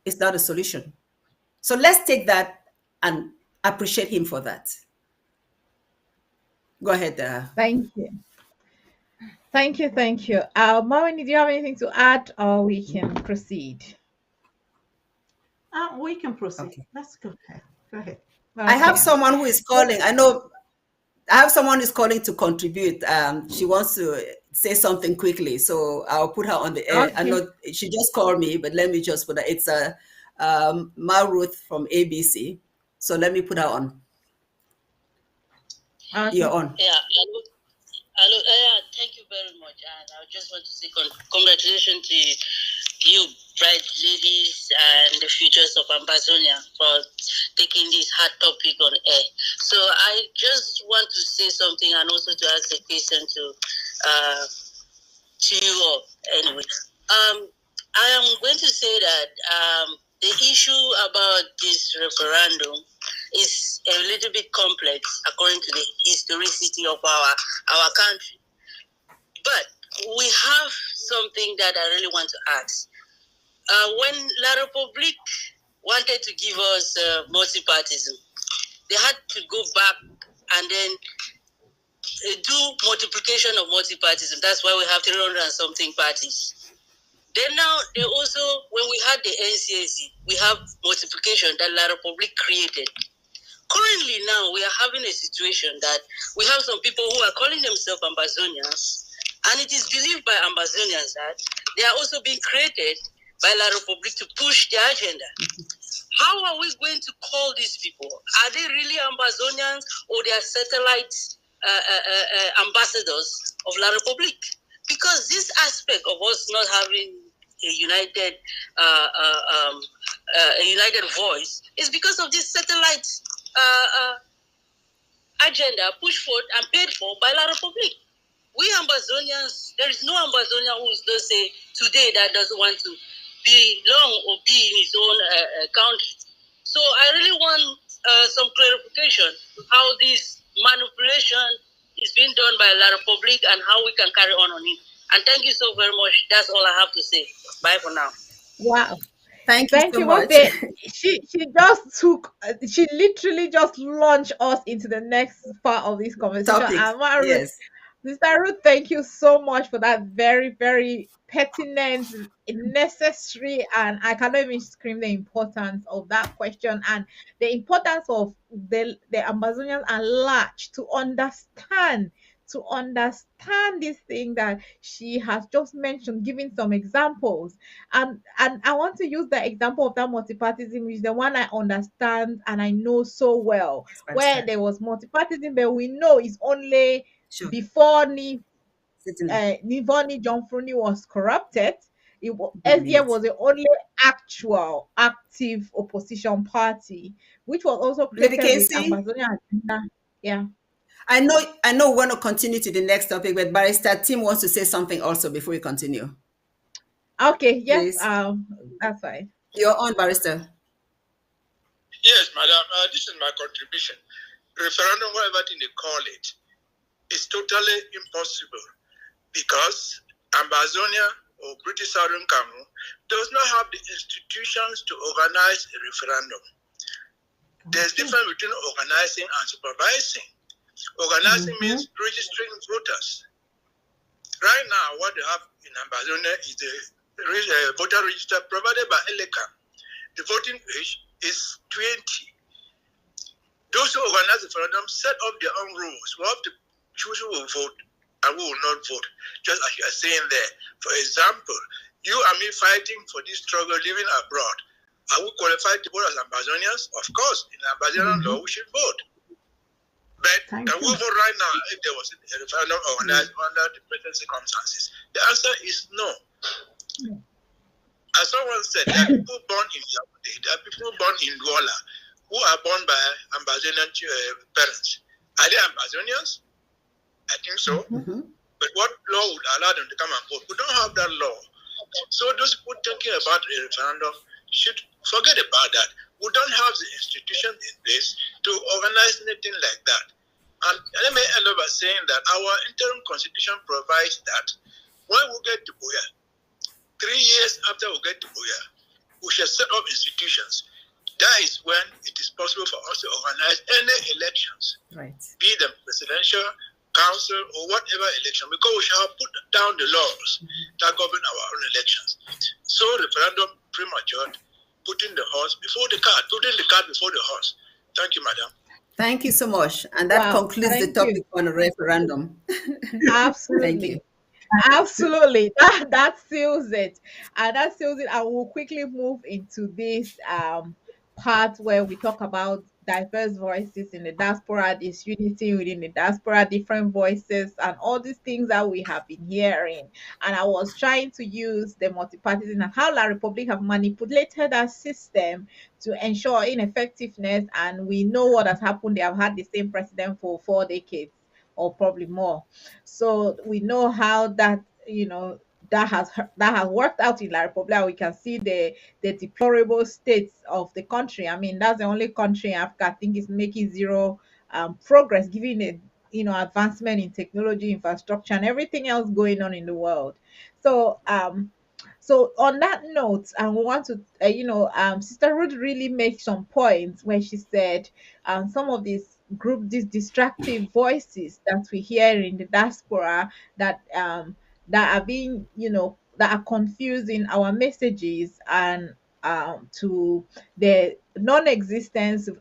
is not a solution. So let's take that and appreciate him for that. Go ahead. Thank you. Thank you. Mawini, do you have anything to add, or we can proceed? We can proceed. Okay. Let's go ahead. Go ahead. I have someone who is calling. I know I have someone who is calling to contribute. She wants to say something quickly. So I'll put her on the air. I Okay. know she just called me, but let me just put her. It's Maruth from ABC. So let me put her on. Okay. You're on. Yeah, hello, thank you very much. And I just want to say congratulations to you, bright ladies, and the futures of Ambazonia for taking this hard topic on air. So I just want to say something and also to ask a question to you all. Anyway, I am going to say that the issue about this referendum is a little bit complex according to the historicity of our country. But we have something that I really want to ask. When La Republique wanted to give us multipartism, they had to go back and then do multiplication of multipartism. That's why we have 300 and something parties. Then now, they also, when we had the NCAC, we have multiplication that La Republique created. Currently now, we are having a situation that we have some people who are calling themselves Ambazonians, and it is believed by Ambazonians that they are also being created by La Republique to push their agenda. How are we going to call these people? Are they really Ambazonians or they are satellite ambassadors of La Republique? Because this aspect of us not having a united voice is because of this satellite agenda pushed forward and paid for by La Republique. We Ambazonians, there is no Ambazonian who does say today that doesn't want to belong or be in his own country. So I really want some clarification how this manipulation is being done by La Republique and how we can carry on it. And thank you so very much. That's all I have to say. Bye for now. Wow. Thank you Thank so you. much. She just took, she literally just launched us into the next part of this conversation. Topic. And Ruth, Yes. Sister Ruth, thank you so much for that very, very pertinent, necessary, and I cannot even scream the importance of that question and the importance of the Amazonians at large to understand this thing that she has just mentioned, giving some examples. And I want to use the example of that multipartism, which is the one I understand and I know so well, Yes, where Barrister. there was multipartism, but we know it's only Sure. before Certainly. Nivoni John Fruni was corrupted. Indeed. SDF was the only actual active opposition party, which was also Lady created with Casey, Ambazonia agenda. Yeah. I know we want to continue to the next topic, but Barrister Tim wants to say something also before we continue. Okay. Yes. Please. That's fine. You're on, Barrister. Yes, madam. This is my contribution. Referendum, whatever thing they call it, is totally impossible because Ambazonia or British Southern Cameroon does not have the institutions to organize a referendum. There's difference between organizing and supervising. Organizing means registering voters. Right now, what they have in Ambazonia is the voter register provided by ELECA. The voting age is 20. Those who organize the referendum set up their own rules. We have to choose who will vote and who will not vote, just as you are saying there. For example, you and me fighting for this struggle living abroad. Are we qualified to vote as Ambazonians? Of course, in Ambazonian law, we should vote. But can we vote right now if there was a referendum organized under the present circumstances? The answer is no. As someone said, there are people born in Yaoundé, there are people born in Douala who are born by Ambazonian parents. Are they Ambazonians? I think so. But what law would allow them to come and vote? We don't have that law. So those people talking about a referendum should forget about that. We don't have the institution in place to organize anything like that. And let me end up by saying that our interim constitution provides that when we get to Buya, 3 years after we get to Buya, we shall set up institutions. That is when it is possible for us to organize any elections, Right. be them presidential, council, or whatever election, because we shall put down the laws that govern our own elections. So referendum premature, putting the horse before the cart, putting the cart before the horse. Thank you, madam. Thank you so much. And that Wow, concludes the thank you. topic on referendum. Absolutely. Thank you. Absolutely. That seals it. And that seals it. I will quickly move into this part where we talk about diverse voices in the diaspora, this unity within the diaspora, different voices, and all these things that we have been hearing. And I was trying to use the multipartism and how La Republic have manipulated our system to ensure ineffectiveness. And we know what has happened. They have had the same president for 4 decades or probably more. So we know how that that has worked out in La Republica. We can see the deplorable states of the country. I mean, that's the only country in Africa I think is making zero progress, given a advancement in technology, infrastructure, and everything else going on in the world. So so on that note, we want to, Sister Ruth really made some points where she said some of these distractive voices that we hear in the diaspora that are being, that are confusing our messages and to the non-existence of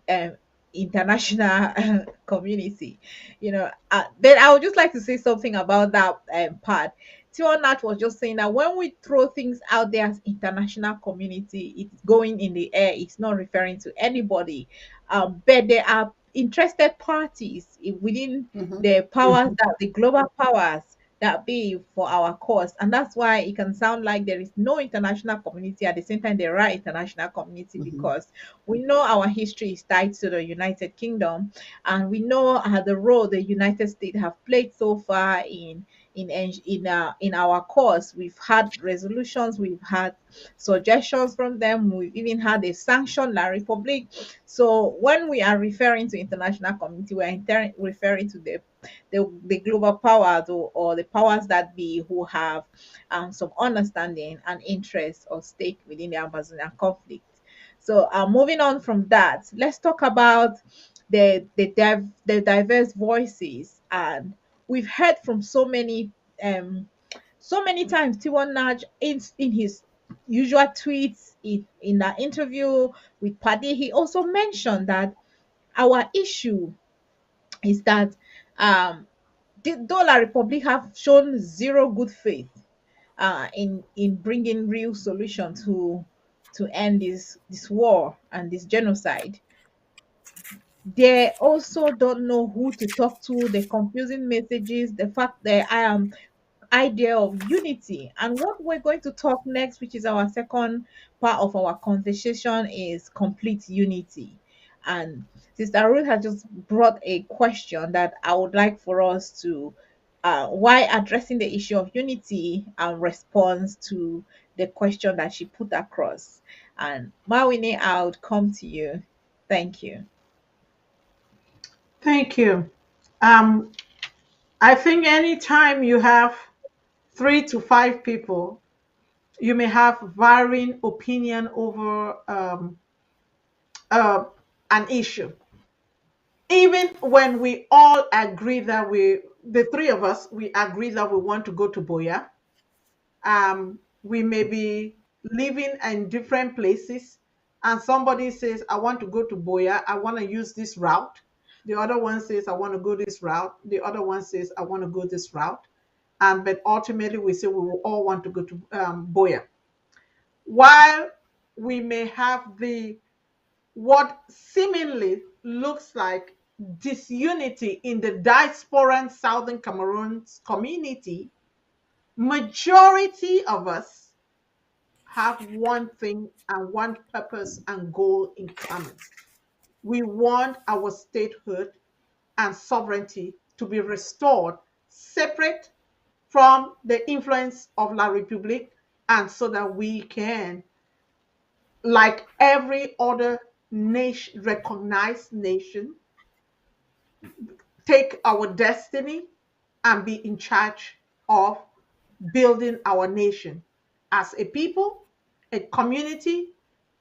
international community. Then I would just like to say something about that part. Tionat was just saying that when we throw things out there as international community, it's going in the air. It's not referring to anybody. But there are interested parties within Mhm. the powers that the global powers that be for our cause. And that's why it can sound like there is no international community. At the same time, there are international community Mhm. because we know our history is tied to the United Kingdom, and we know the role the United States have played so far in our cause. We've had resolutions, we've had suggestions from them, we've even had a sanction La Republic. So when we are referring to international community, we are referring to the global powers, or the powers that be, who have some understanding and interest or stake within the Amazonian conflict. So moving on from that, let's talk about the diverse voices. And we've heard from so many times. Tiwan Naj in his usual tweets, in that interview with Paddy, he also mentioned that our issue is that the Dollar Republic have shown zero good faith in bringing real solution to end this war and this genocide. They also don't know who to talk to, the confusing messages, the fact that I am idea of unity. And what we're going to talk next, which is our second part of our conversation, is complete unity. And Sister Ruth has just brought a question that I would like for us to, why addressing the issue of unity and response to the question that she put across. And Mawine, I would come to you. Thank you. Thank you. Um, I think anytime you have 3 to 5 people, you may have varying opinion over uh, an issue. Even when we all agree that the three of us, we agree that we want to go to Boya, we may be living in different places, and somebody says, I want to go to Boya, I want to use this route. The other one says, I want to go this route. The other one says, I want to go this route. But ultimately, we say we will all want to go to Boya. While we may have what seemingly looks like disunity in the diasporan Southern Cameroon's community, majority of us have one thing and one purpose and goal in common. We want our statehood and sovereignty to be restored, separate from the influence of La République, and so that we can, like every other nation, recognized nation, take our destiny and be in charge of building our nation as a people, a community,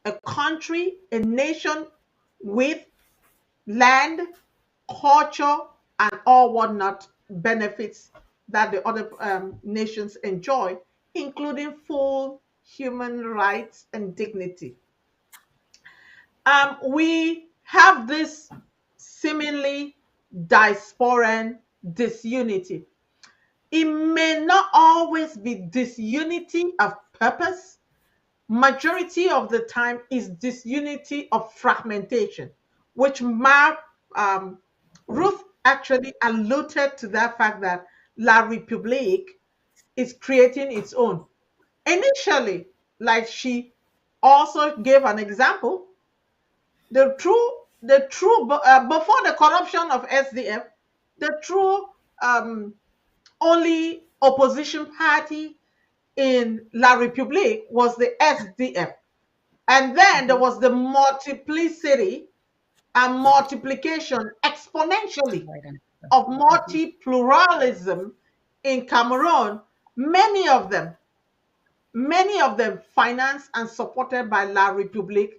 a country, a nation with land, culture, and all whatnot benefits that the other nations enjoy, including full human rights and dignity. We have this seemingly diasporan disunity. It may not always be disunity of purpose. Majority of the time is disunity of fragmentation, which um, Ruth actually alluded to that fact that La République is creating its own. Initially, like she also gave an example, before the corruption of SDF, the true only opposition party in La République was the SDF. And then there was the multiplicity and multiplication exponentially of multi-pluralism in Cameroon, many of them financed and supported by La République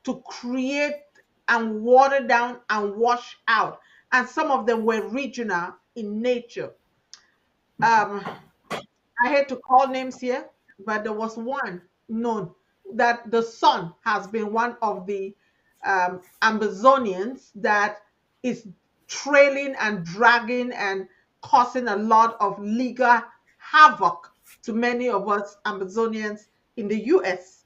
to create and water down and wash out. And some of them were regional in nature. Um, I hate to call names here, but there was one known that the son has been one of the Amazonians that is trailing and dragging and causing a lot of legal havoc to many of us Amazonians in the US.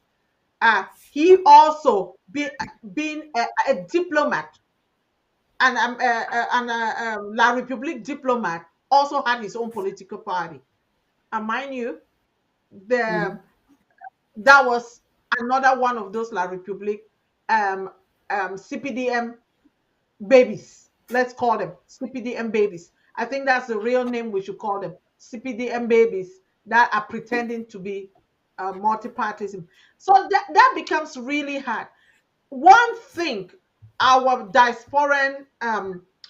He also being a diplomat and La République diplomat also had his own political party. And mind you, the that was another one of those La République CPDM babies. Let's call them CPDM babies. I think that's the real name we should call them, CPDM babies that are pretending to be multi-partism. So that becomes really hard. One thing our diasporan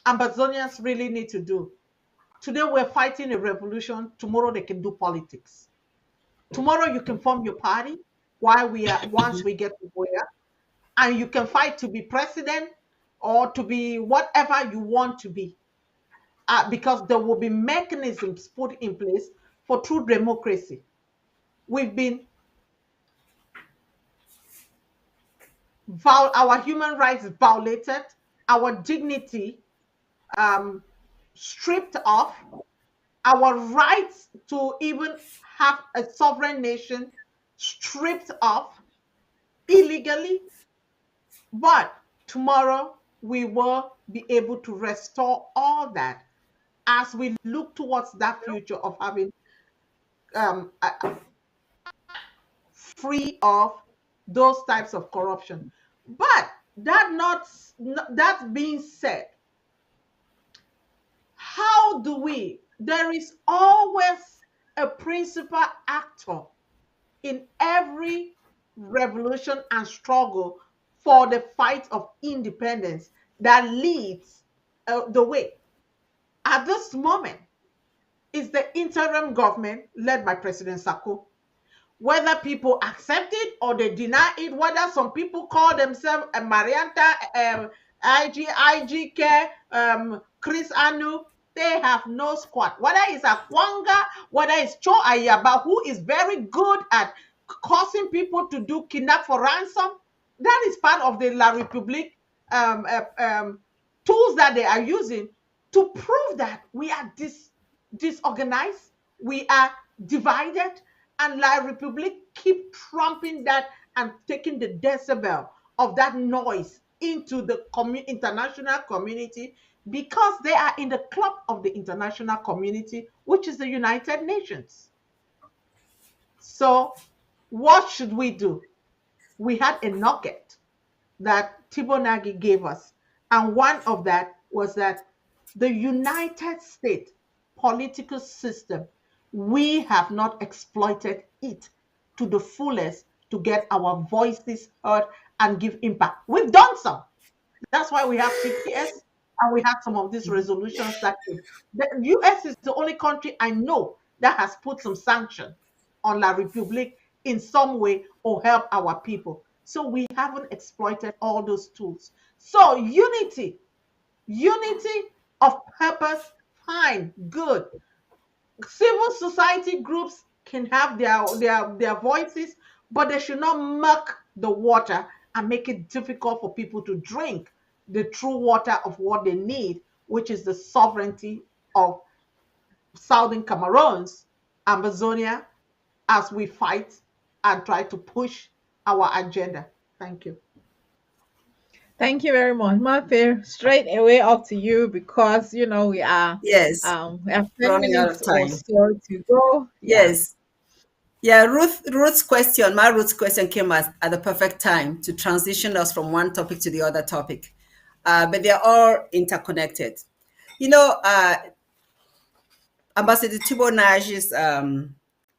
Amazonians really need to do. Today we're fighting a revolution. Tomorrow they can do politics. Tomorrow you can form your party while we are once we get to where, and you can fight to be president or to be whatever you want to be. Because there will be mechanisms put in place for true democracy. We've been our human rights violated, our dignity stripped off, our rights to even have a sovereign nation stripped off illegally. But tomorrow we will be able to restore all that as we look towards that future of having free of those types of corruption. But that being said, how do we? There is always a principal actor in every revolution and struggle for the fight of independence that leads the way. At this moment, is the interim government led by President Sako. Whether people accept it or they deny it, whether some people call themselves a Marianta, IGK, Chris Anu, they have no squat. Whether it's a Kwanga, whether it's Cho Ayaba, who is very good at causing people to do kidnap for ransom, that is part of the La République tools that they are using to prove that we are disorganized, we are divided, and La République keep trumping that and taking the decibel of that noise into the international community because they are in the club of the international community, which is the United Nations. So what should we do? We had a nugget that Tibor Nagy gave us. And one of that was that the United States political system, we have not exploited it to the fullest to get our voices heard and give impact. We've done some. That's why we have CPS and we have some of these resolutions that came. The US is the only country I know that has put some sanction on La République in some way or help our people. So we haven't exploited all those tools. So unity of purpose, fine, good. Civil society groups can have their voices, but they should not muck the water and make it difficult for people to drink the true water of what they need, which is the sovereignty of Southern Cameroons, Amazonia, as we fight and try to push our agenda. Thank you. Thank you very much, Mafe. Straight away up to you because Yes, we have 10 running out minutes of or time. so to go. Yeah. Yes. Yeah, my Ruth's question came at the perfect time to transition us from one topic to the other topic. But they're all interconnected. You know, Ambassador Tibor Naj's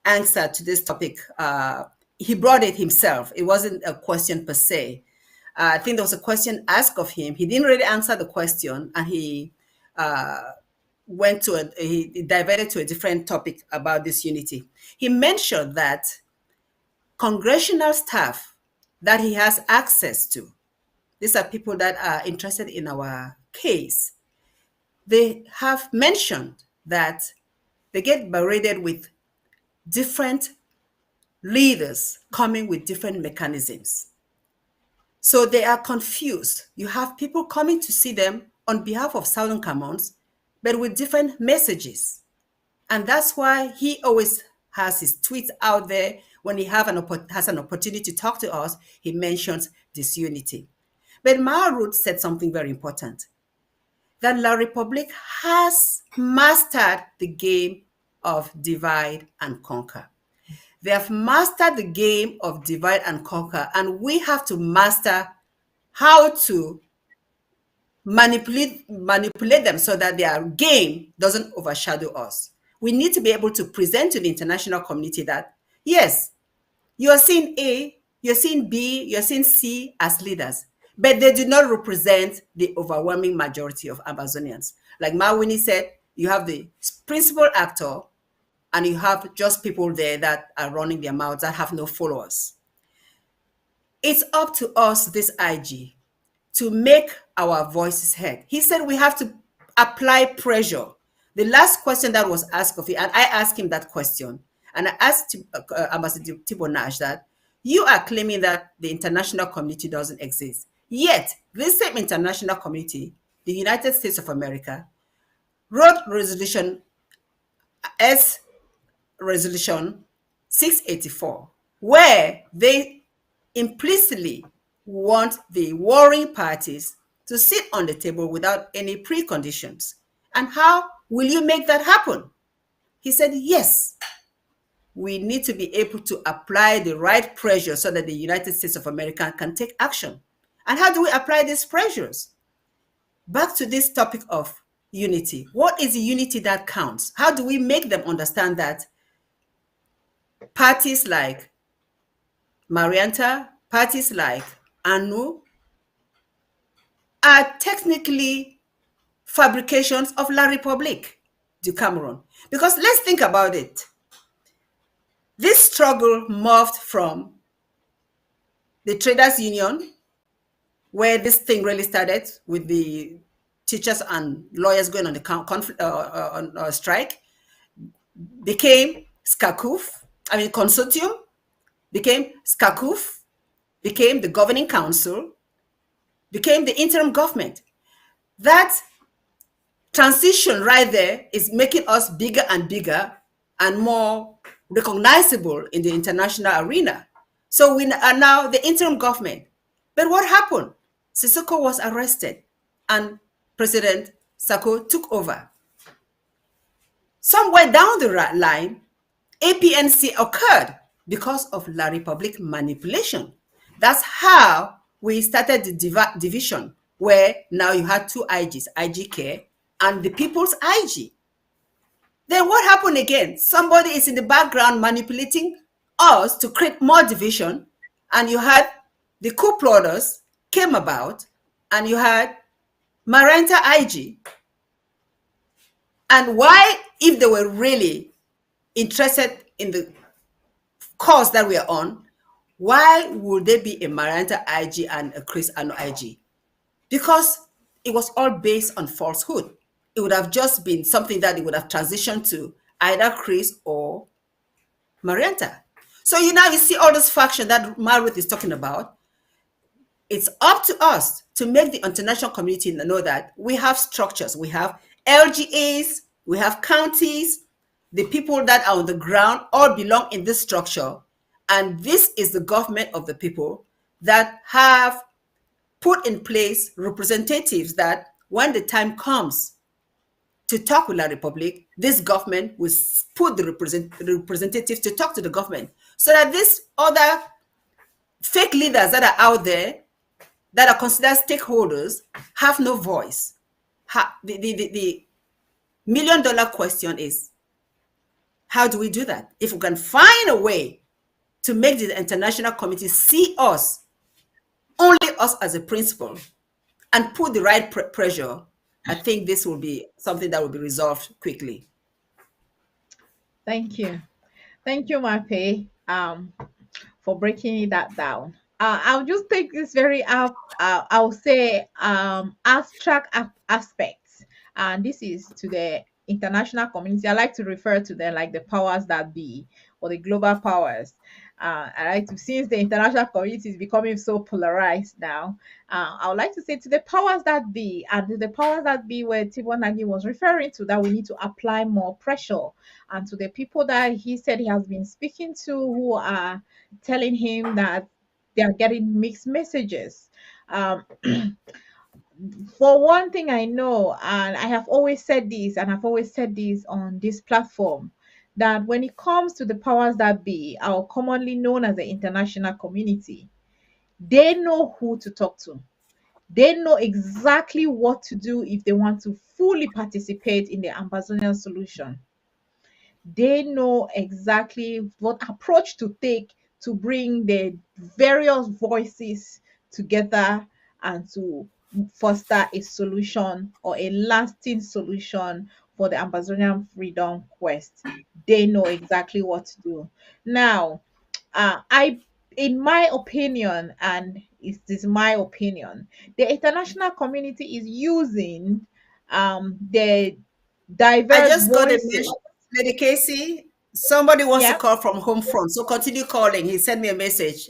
answer to this topic, he brought it himself. It wasn't a question per se. I think there was a question asked of him. He didn't really answer the question, and he he diverted to a different topic about this unity. He mentioned that congressional staff that he has access to, these are people that are interested in our case, they have mentioned that they get berated with different leaders coming with different mechanisms. So they are confused. You have people coming to see them on behalf of Southern Commons, but with different messages. And that's why he always has his tweets out there. When he has an opportunity to talk to us, he mentions disunity. But Maharut said something very important, that La Republique has mastered the game of divide and conquer. They have mastered the game of divide and conquer, and we have to master how to manipulate them so that their game doesn't overshadow us. We need to be able to present to the international community that, yes, you are seeing A, you're seeing B, you're seeing C as leaders, but they do not represent the overwhelming majority of Amazonians. Like Mawini said, you have the principal actor and you have just people there that are running their mouths that have no followers. It's up to us, this IG, to make our voices heard. He said we have to apply pressure. The last question that was asked of him, and I asked him that question, and I asked Ambassador Tibor that you are claiming that the international community doesn't exist. Yet, this same international community, the United States of America, wrote resolution 684, where they implicitly want the warring parties to sit on the table without any preconditions. And how will you make that happen? He said, yes, we need to be able to apply the right pressure so that the United States of America can take action. And how do we apply these pressures? Back to this topic of unity. What is the unity that counts? How do we make them understand that parties like Marianta, parties like ANU are technically fabrications of La République du Cameroon? Because let's think about it. This struggle morphed from the traders union, where this thing really started with the teachers and lawyers going on the strike, became consortium, became SCACUF, became the governing council, became the interim government. That transition right there is making us bigger and bigger and more recognizable in the international arena. So we are now the interim government. But what happened? Sissoko was arrested and President Sako took over. Somewhere down the line, APNC occurred because of La République manipulation. That's how we started the division, where now you had two IGs, IGK and the People's IG. Then what happened again? Somebody is in the background manipulating us to create more division, and you had the coup plotters came about, and you had Maranta IG. And why, if they were really interested in the cause that we are on, why would there be a Maranta IG and a Chris Ano IG? Because it was all based on falsehood. It would have just been something that it would have transitioned to either Chris or Marianta. So you see all this faction that Margaret is talking about. It's up to us to make the international community know that we have structures. We have LGAs, we have counties, the people that are on the ground all belong in this structure. And this is the government of the people that have put in place representatives that when the time comes to talk with La Republic, this government will put the representatives to talk to the government, so that these other fake leaders that are out there that are considered stakeholders have no voice. The million-dollar question is, how do we do that? If we can find a way to make the international community see us, only us as a principal, and put the right pressure, I think this will be something that will be resolved quickly. Thank you. Thank you, Mape, for breaking that down. I'll just take this very I'll say abstract aspects, and this is to the international community. I like to refer to them like the powers that be, or the global powers. I like to, since the international community is becoming so polarized now, I would like to say to the powers that be, and to the powers that be where Tibor Nagy was referring to, that we need to apply more pressure, and to the people that he said he has been speaking to who are telling him that they are getting mixed messages. Um, for one thing, I know, and I have always said this, and I've always said this on this platform, that when it comes to the powers that be, or commonly known as the international community, they know who to talk to. They know exactly what to do if they want to fully participate in the Amazonian solution. They know exactly what approach to take to bring the various voices together and to foster a solution, or a lasting solution, for the Amazonian freedom quest. They know exactly what to do. Now, I in my opinion, and it is my opinion, the international community is using the I diverse just got a voices. message, Lady Casey. Somebody wants to Yeah. call from home front, so continue calling. He sent me a message.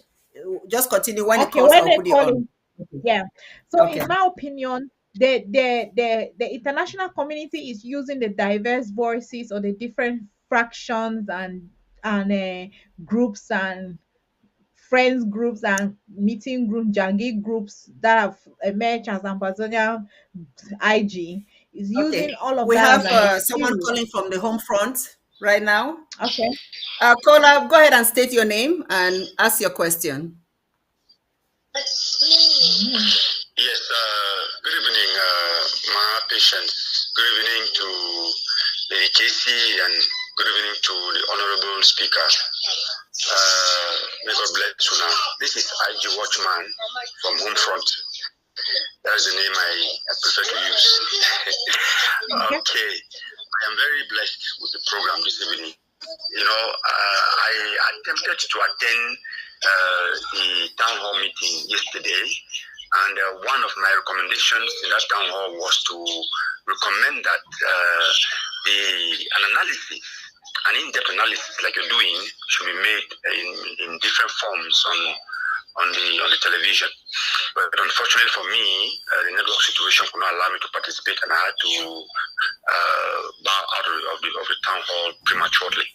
Just continue. When he Okay. calls, When I'll they put it call on. in, yeah. So Okay. in my opinion, the international community is using the diverse voices, or the different fractions and groups and friends groups and meeting group, jangi groups that have emerged as Ambazonia IG, is Okay. using all of We that have as an someone excuse. calling from the home front right now. Okay. Caller, go ahead and state your name and ask your question. Yes, good evening, my patients. Good evening to Lady Casey, and good evening to the Honorable Speaker. May God bless you now. This is IG Watchman from Homefront. That's the name I prefer to use. Okay. Okay, I am very blessed with the program this evening. You know, I attempted to attend the town hall meeting yesterday, and one of my recommendations in that town hall was to recommend that an analysis, an in-depth analysis like you're doing, should be made in different forms on the television. But unfortunately for me, the network situation could not allow me to participate, and I had to bow out of the town hall prematurely.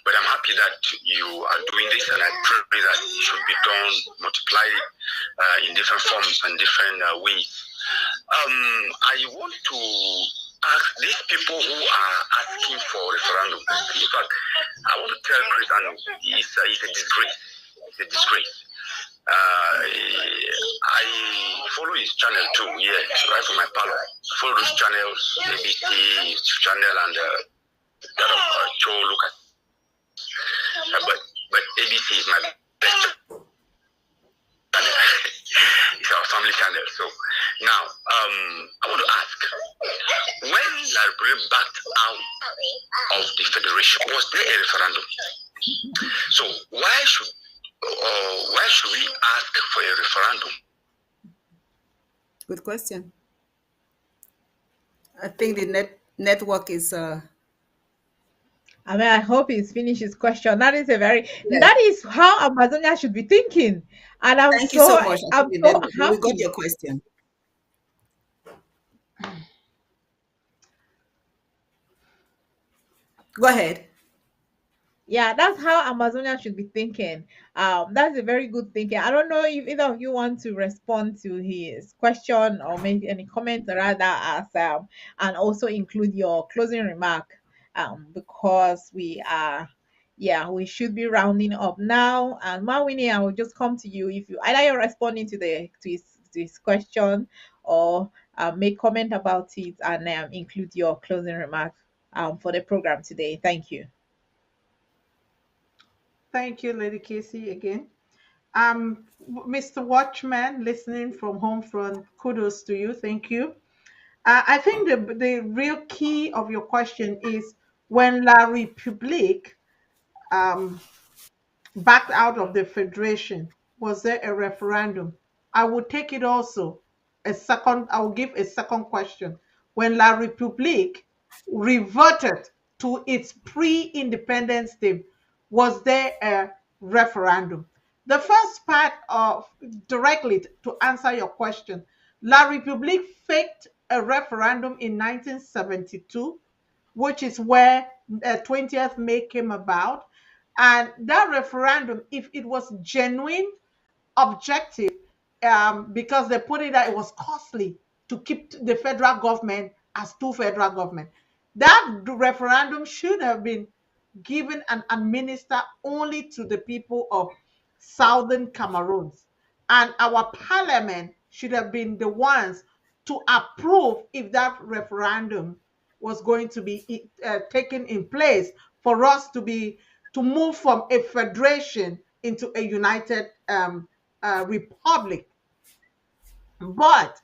But I'm happy that you are doing this, and I pray that it should be done, multiplied in different forms and different ways. I want to ask these people who are asking for referendum. In fact, I want to tell Chris, and it's a disgrace. It's a disgrace. I follow his channel too, yes, right from my parlor. I follow those channels, ABC, his channel, and that of Joe Lucas. But ABC is my best channel. It's our family channel. So now, I want to ask, when Liberia backed out of the federation, was there a referendum? So why should we ask for a referendum? Good question. I think the network is. I mean, I hope he's finished his question. That is Yes. that is how Amazonia should be thinking. And Thank you so much. I I'm think so we got happy. your question. Go ahead. Yeah, that's how Amazonia should be thinking. That's a very good thinking. I don't know if either of you want to respond to his question or make any comment rather as and also include your closing remark. Because we are, yeah, we should be rounding up now. And Mawini, I will just come to you if you either you're responding to his question or make comment about it and include your closing remark for the program today. Thank you. Thank you, Lady Casey, again. Mr. Watchman, listening from home front, kudos to you. Thank you. I think the real key of your question is when La République um, backed out of the federation, was there a referendum? I would take it also I will give a second question. When La République reverted to its pre-independence state, was there a referendum? The first part of directly to answer your question, La République faked a referendum in 1972, which is where 20th May came about. And that referendum, if it was genuine, objective, because they put it that it was costly to keep the federal government as two federal government. That referendum should have been given and administered only to the people of southern Cameroons. And our parliament should have been the ones to approve if that referendum was going to be taken in place for us to move from a federation into a united republic. But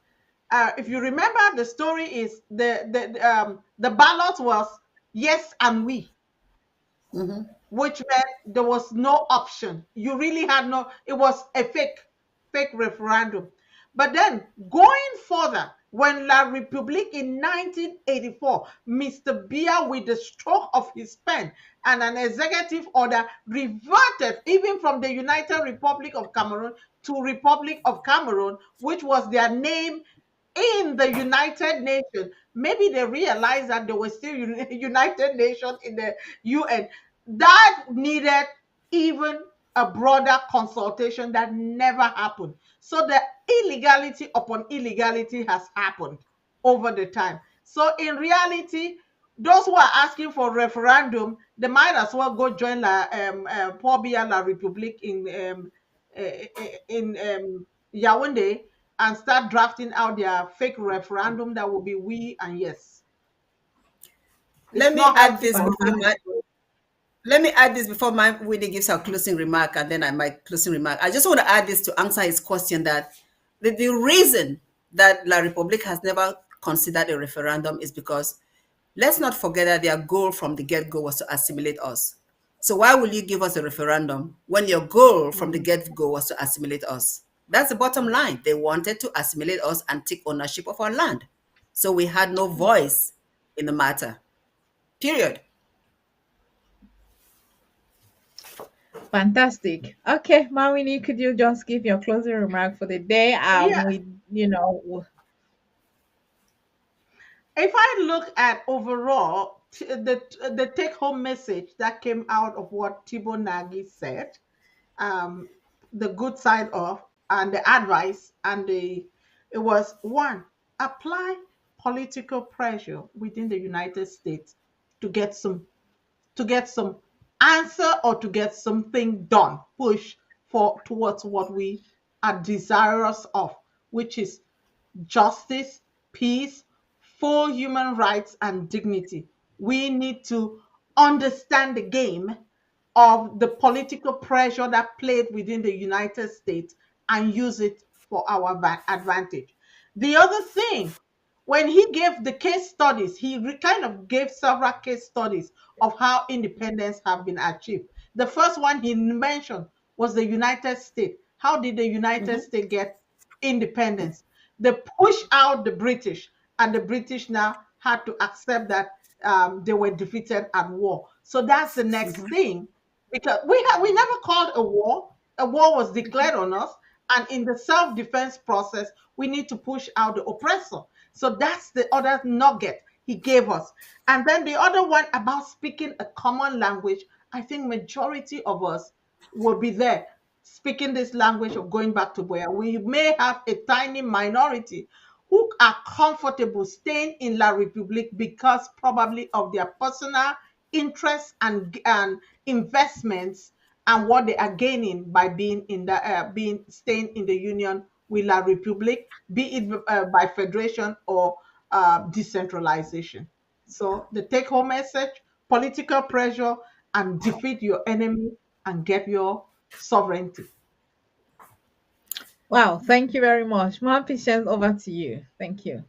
if you remember, the story is the ballot was yes and we, which meant there was no option. You really had no, it was a fake referendum. But then going further, when La République in 1984, Mr. Biya, with the stroke of his pen and an executive order, reverted even from the United Republic of Cameroon to Republic of Cameroon, which was their name in the United Nations. Maybe they realized that they were still United Nations in the UN. That needed even a broader consultation that never happened. So the illegality upon illegality has happened over the time. So in reality, those who are asking for referendum, they might as well go join Paul Biya La République in Yaoundé and start drafting out their fake referendum that will be we and yes. Let It's me not add healthy this by the before time. let me add this before my Winnie gives her closing remark, and then my closing remark. I just want to add this to answer his question that the reason that La Republique has never considered a referendum is because let's not forget that their goal from the get-go was to assimilate us. So why will you give us a referendum when your goal from the get-go was to assimilate us? That's the bottom line. They wanted to assimilate us and take ownership of our land. So we had no voice in the matter. Period. Fantastic. Okay, Mawini, could you just give your closing remark for the day? Yeah, We, you know, if I look at overall the take home message that came out of what Thibaut Nagy said, um, the good side of and the advice and the it was one, apply political pressure within the United States to get some answer or to get something done, push for towards what we are desirous of, which is justice, peace, full human rights, and dignity. We need to understand the game of the political pressure that played within the United States and use it for our advantage. The other thing, when he gave the case studies, he kind of gave several case studies of how independence have been achieved. The first one he mentioned was the United States. How did the United States get independence? They pushed out the British, and the British now had to accept that they were defeated at war. So that's the next thing, because we never called a war. A war was declared on us, and in the self-defense process, we need to push out the oppressor. So that's the other nugget he gave us. And then the other one about speaking a common language, I think majority of us will be there speaking this language of going back to Boya. We may have a tiny minority who are comfortable staying in La Republique because probably of their personal interests and investments and what they are gaining by being in the being staying in the union with La Republique, be it by federation or decentralization. So the take-home message: political pressure and defeat your enemy and get your sovereignty. Wow, thank you very much. More patience, over to you. Thank you.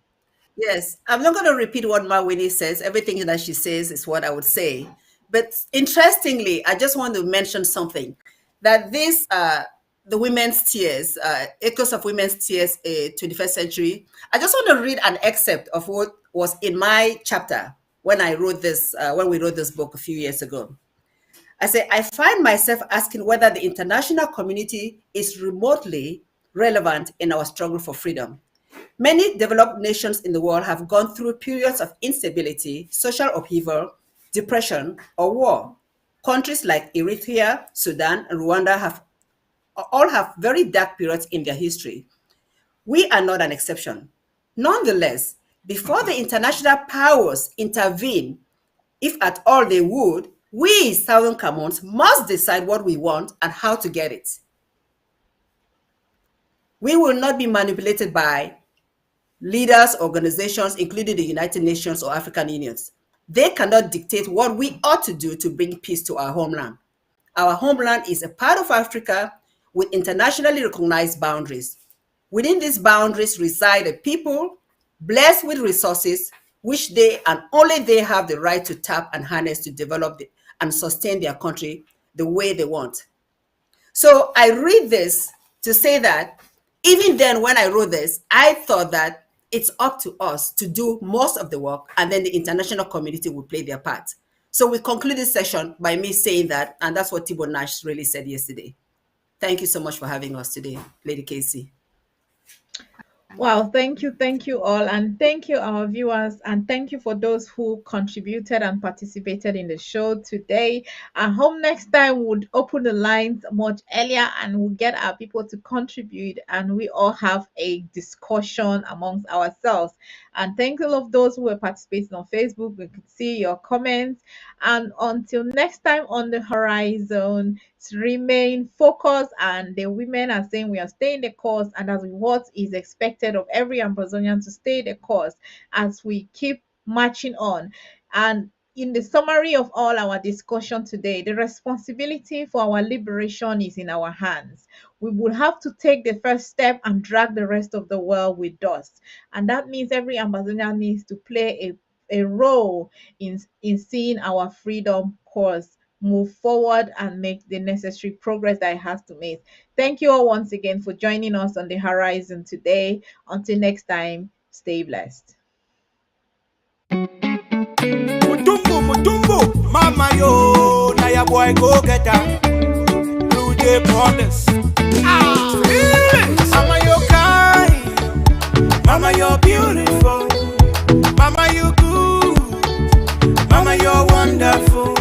Yes, I'm not going to repeat what Ma Winnie says. Everything that she says is what I would say. But interestingly, I just want to mention something that this, the women's tears, Echoes of Women's Tears, 21st Century. I just want to read an excerpt of what was in my chapter when I wrote this, when we wrote this book a few years ago. I say, I find myself asking whether the international community is remotely relevant in our struggle for freedom. Many developed nations in the world have gone through periods of instability, social upheaval, depression, or war. Countries like Eritrea, Sudan, and Rwanda all have very dark periods in their history. We are not an exception. Nonetheless, before the international powers intervene, if at all they would, we Southern Cameroons must decide what we want and how to get it. We will not be manipulated by leaders, organizations, including the United Nations or African unions. They cannot dictate what we ought to do to bring peace to our homeland. Our homeland is a part of Africa with internationally recognized boundaries. Within these boundaries reside a people blessed with resources which they and only they have the right to tap and harness to develop and sustain their country the way they want. So I read this to say that even then when I wrote this, I thought that it's up to us to do most of the work and then the international community will play their part. So we conclude this session by me saying that, and that's what Tibor Nash really said yesterday. Thank you so much for having us today, Lady Casey. Wow, thank you all, and thank you our viewers, and thank you for those who contributed and participated in the show today. I hope next time we'll open the lines much earlier and we'll get our people to contribute and we all have a discussion amongst ourselves. And thank all of those who were participating on Facebook. We could see your comments. And until next time on the horizon, remain focused. And the women are saying we are staying the course, and that's what is expected of every Amazonian, to stay the course as we keep marching on. And in the summary of all our discussion today, the responsibility for our liberation is in our hands. We will have to take the first step and drag the rest of the world with us. And that means every Amazonian needs to play a role in seeing our freedom course move forward and make the necessary progress that it has to make. Thank you all once again for joining us on the horizon today. Until next time, stay blessed. Mutumbu, mama yo, na ya boy go get her. Blue Jay Brothers. Mama yo kind, mama you're beautiful, mama you good, mama you're wonderful.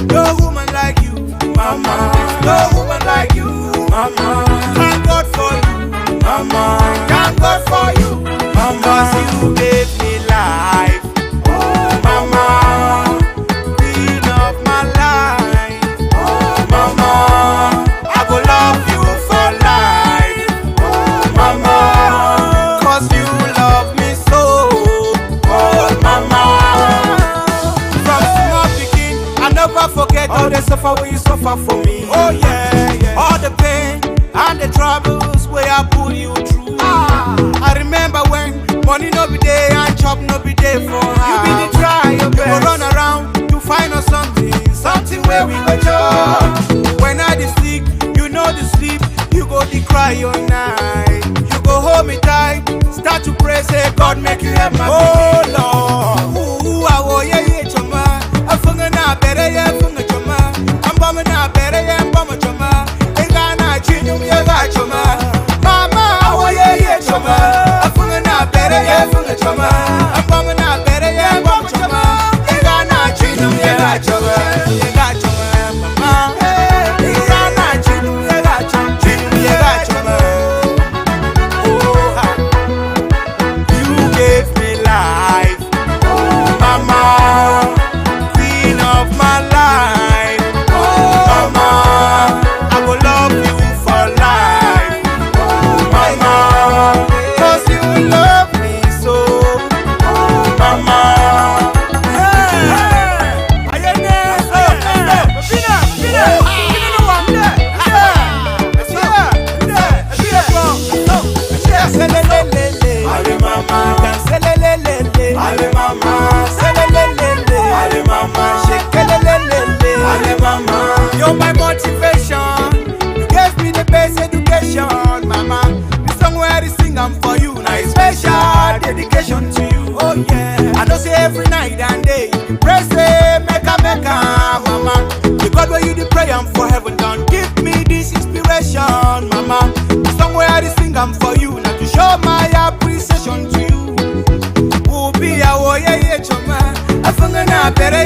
No woman like you, mama. No woman like you, mama. Thank God for you, mama. Thank God for you, mama. 'Cause you gave me life, oh mama. Queen of my life, oh mama. I go love you for life, oh mama. 'Cause you love me so, oh mama. From small beginning, I never forget all the suffer when you suffer for me. Oh yeah, yeah. All the pain and the troubles where I put you through. I remember when money no be there and chop no be there for her. You be the try your best. You go run around to find us something where we go chop. When I dey sick, you know the sleep. You go the cry all night. You go hold me tight, start to pray, say God make you have my oh Lord. Ooh, I wo ye choma. Afunga na bere ye funga choma. Ambama na bere ye ambama choma. Enga na chinum ye ga choma. Mama, I wo ye choma. Afunga na bere ye funga choma. Ambama na bere ye ambama choma. am for you. Nice special dedication to you. Oh yeah. I know say every night and day you pray say make a mama. The God where you the pray am for heaven don't give me this inspiration, mama. The song where I sing am for you now to show my appreciation to you. Be a warrior, choma. I feel na better,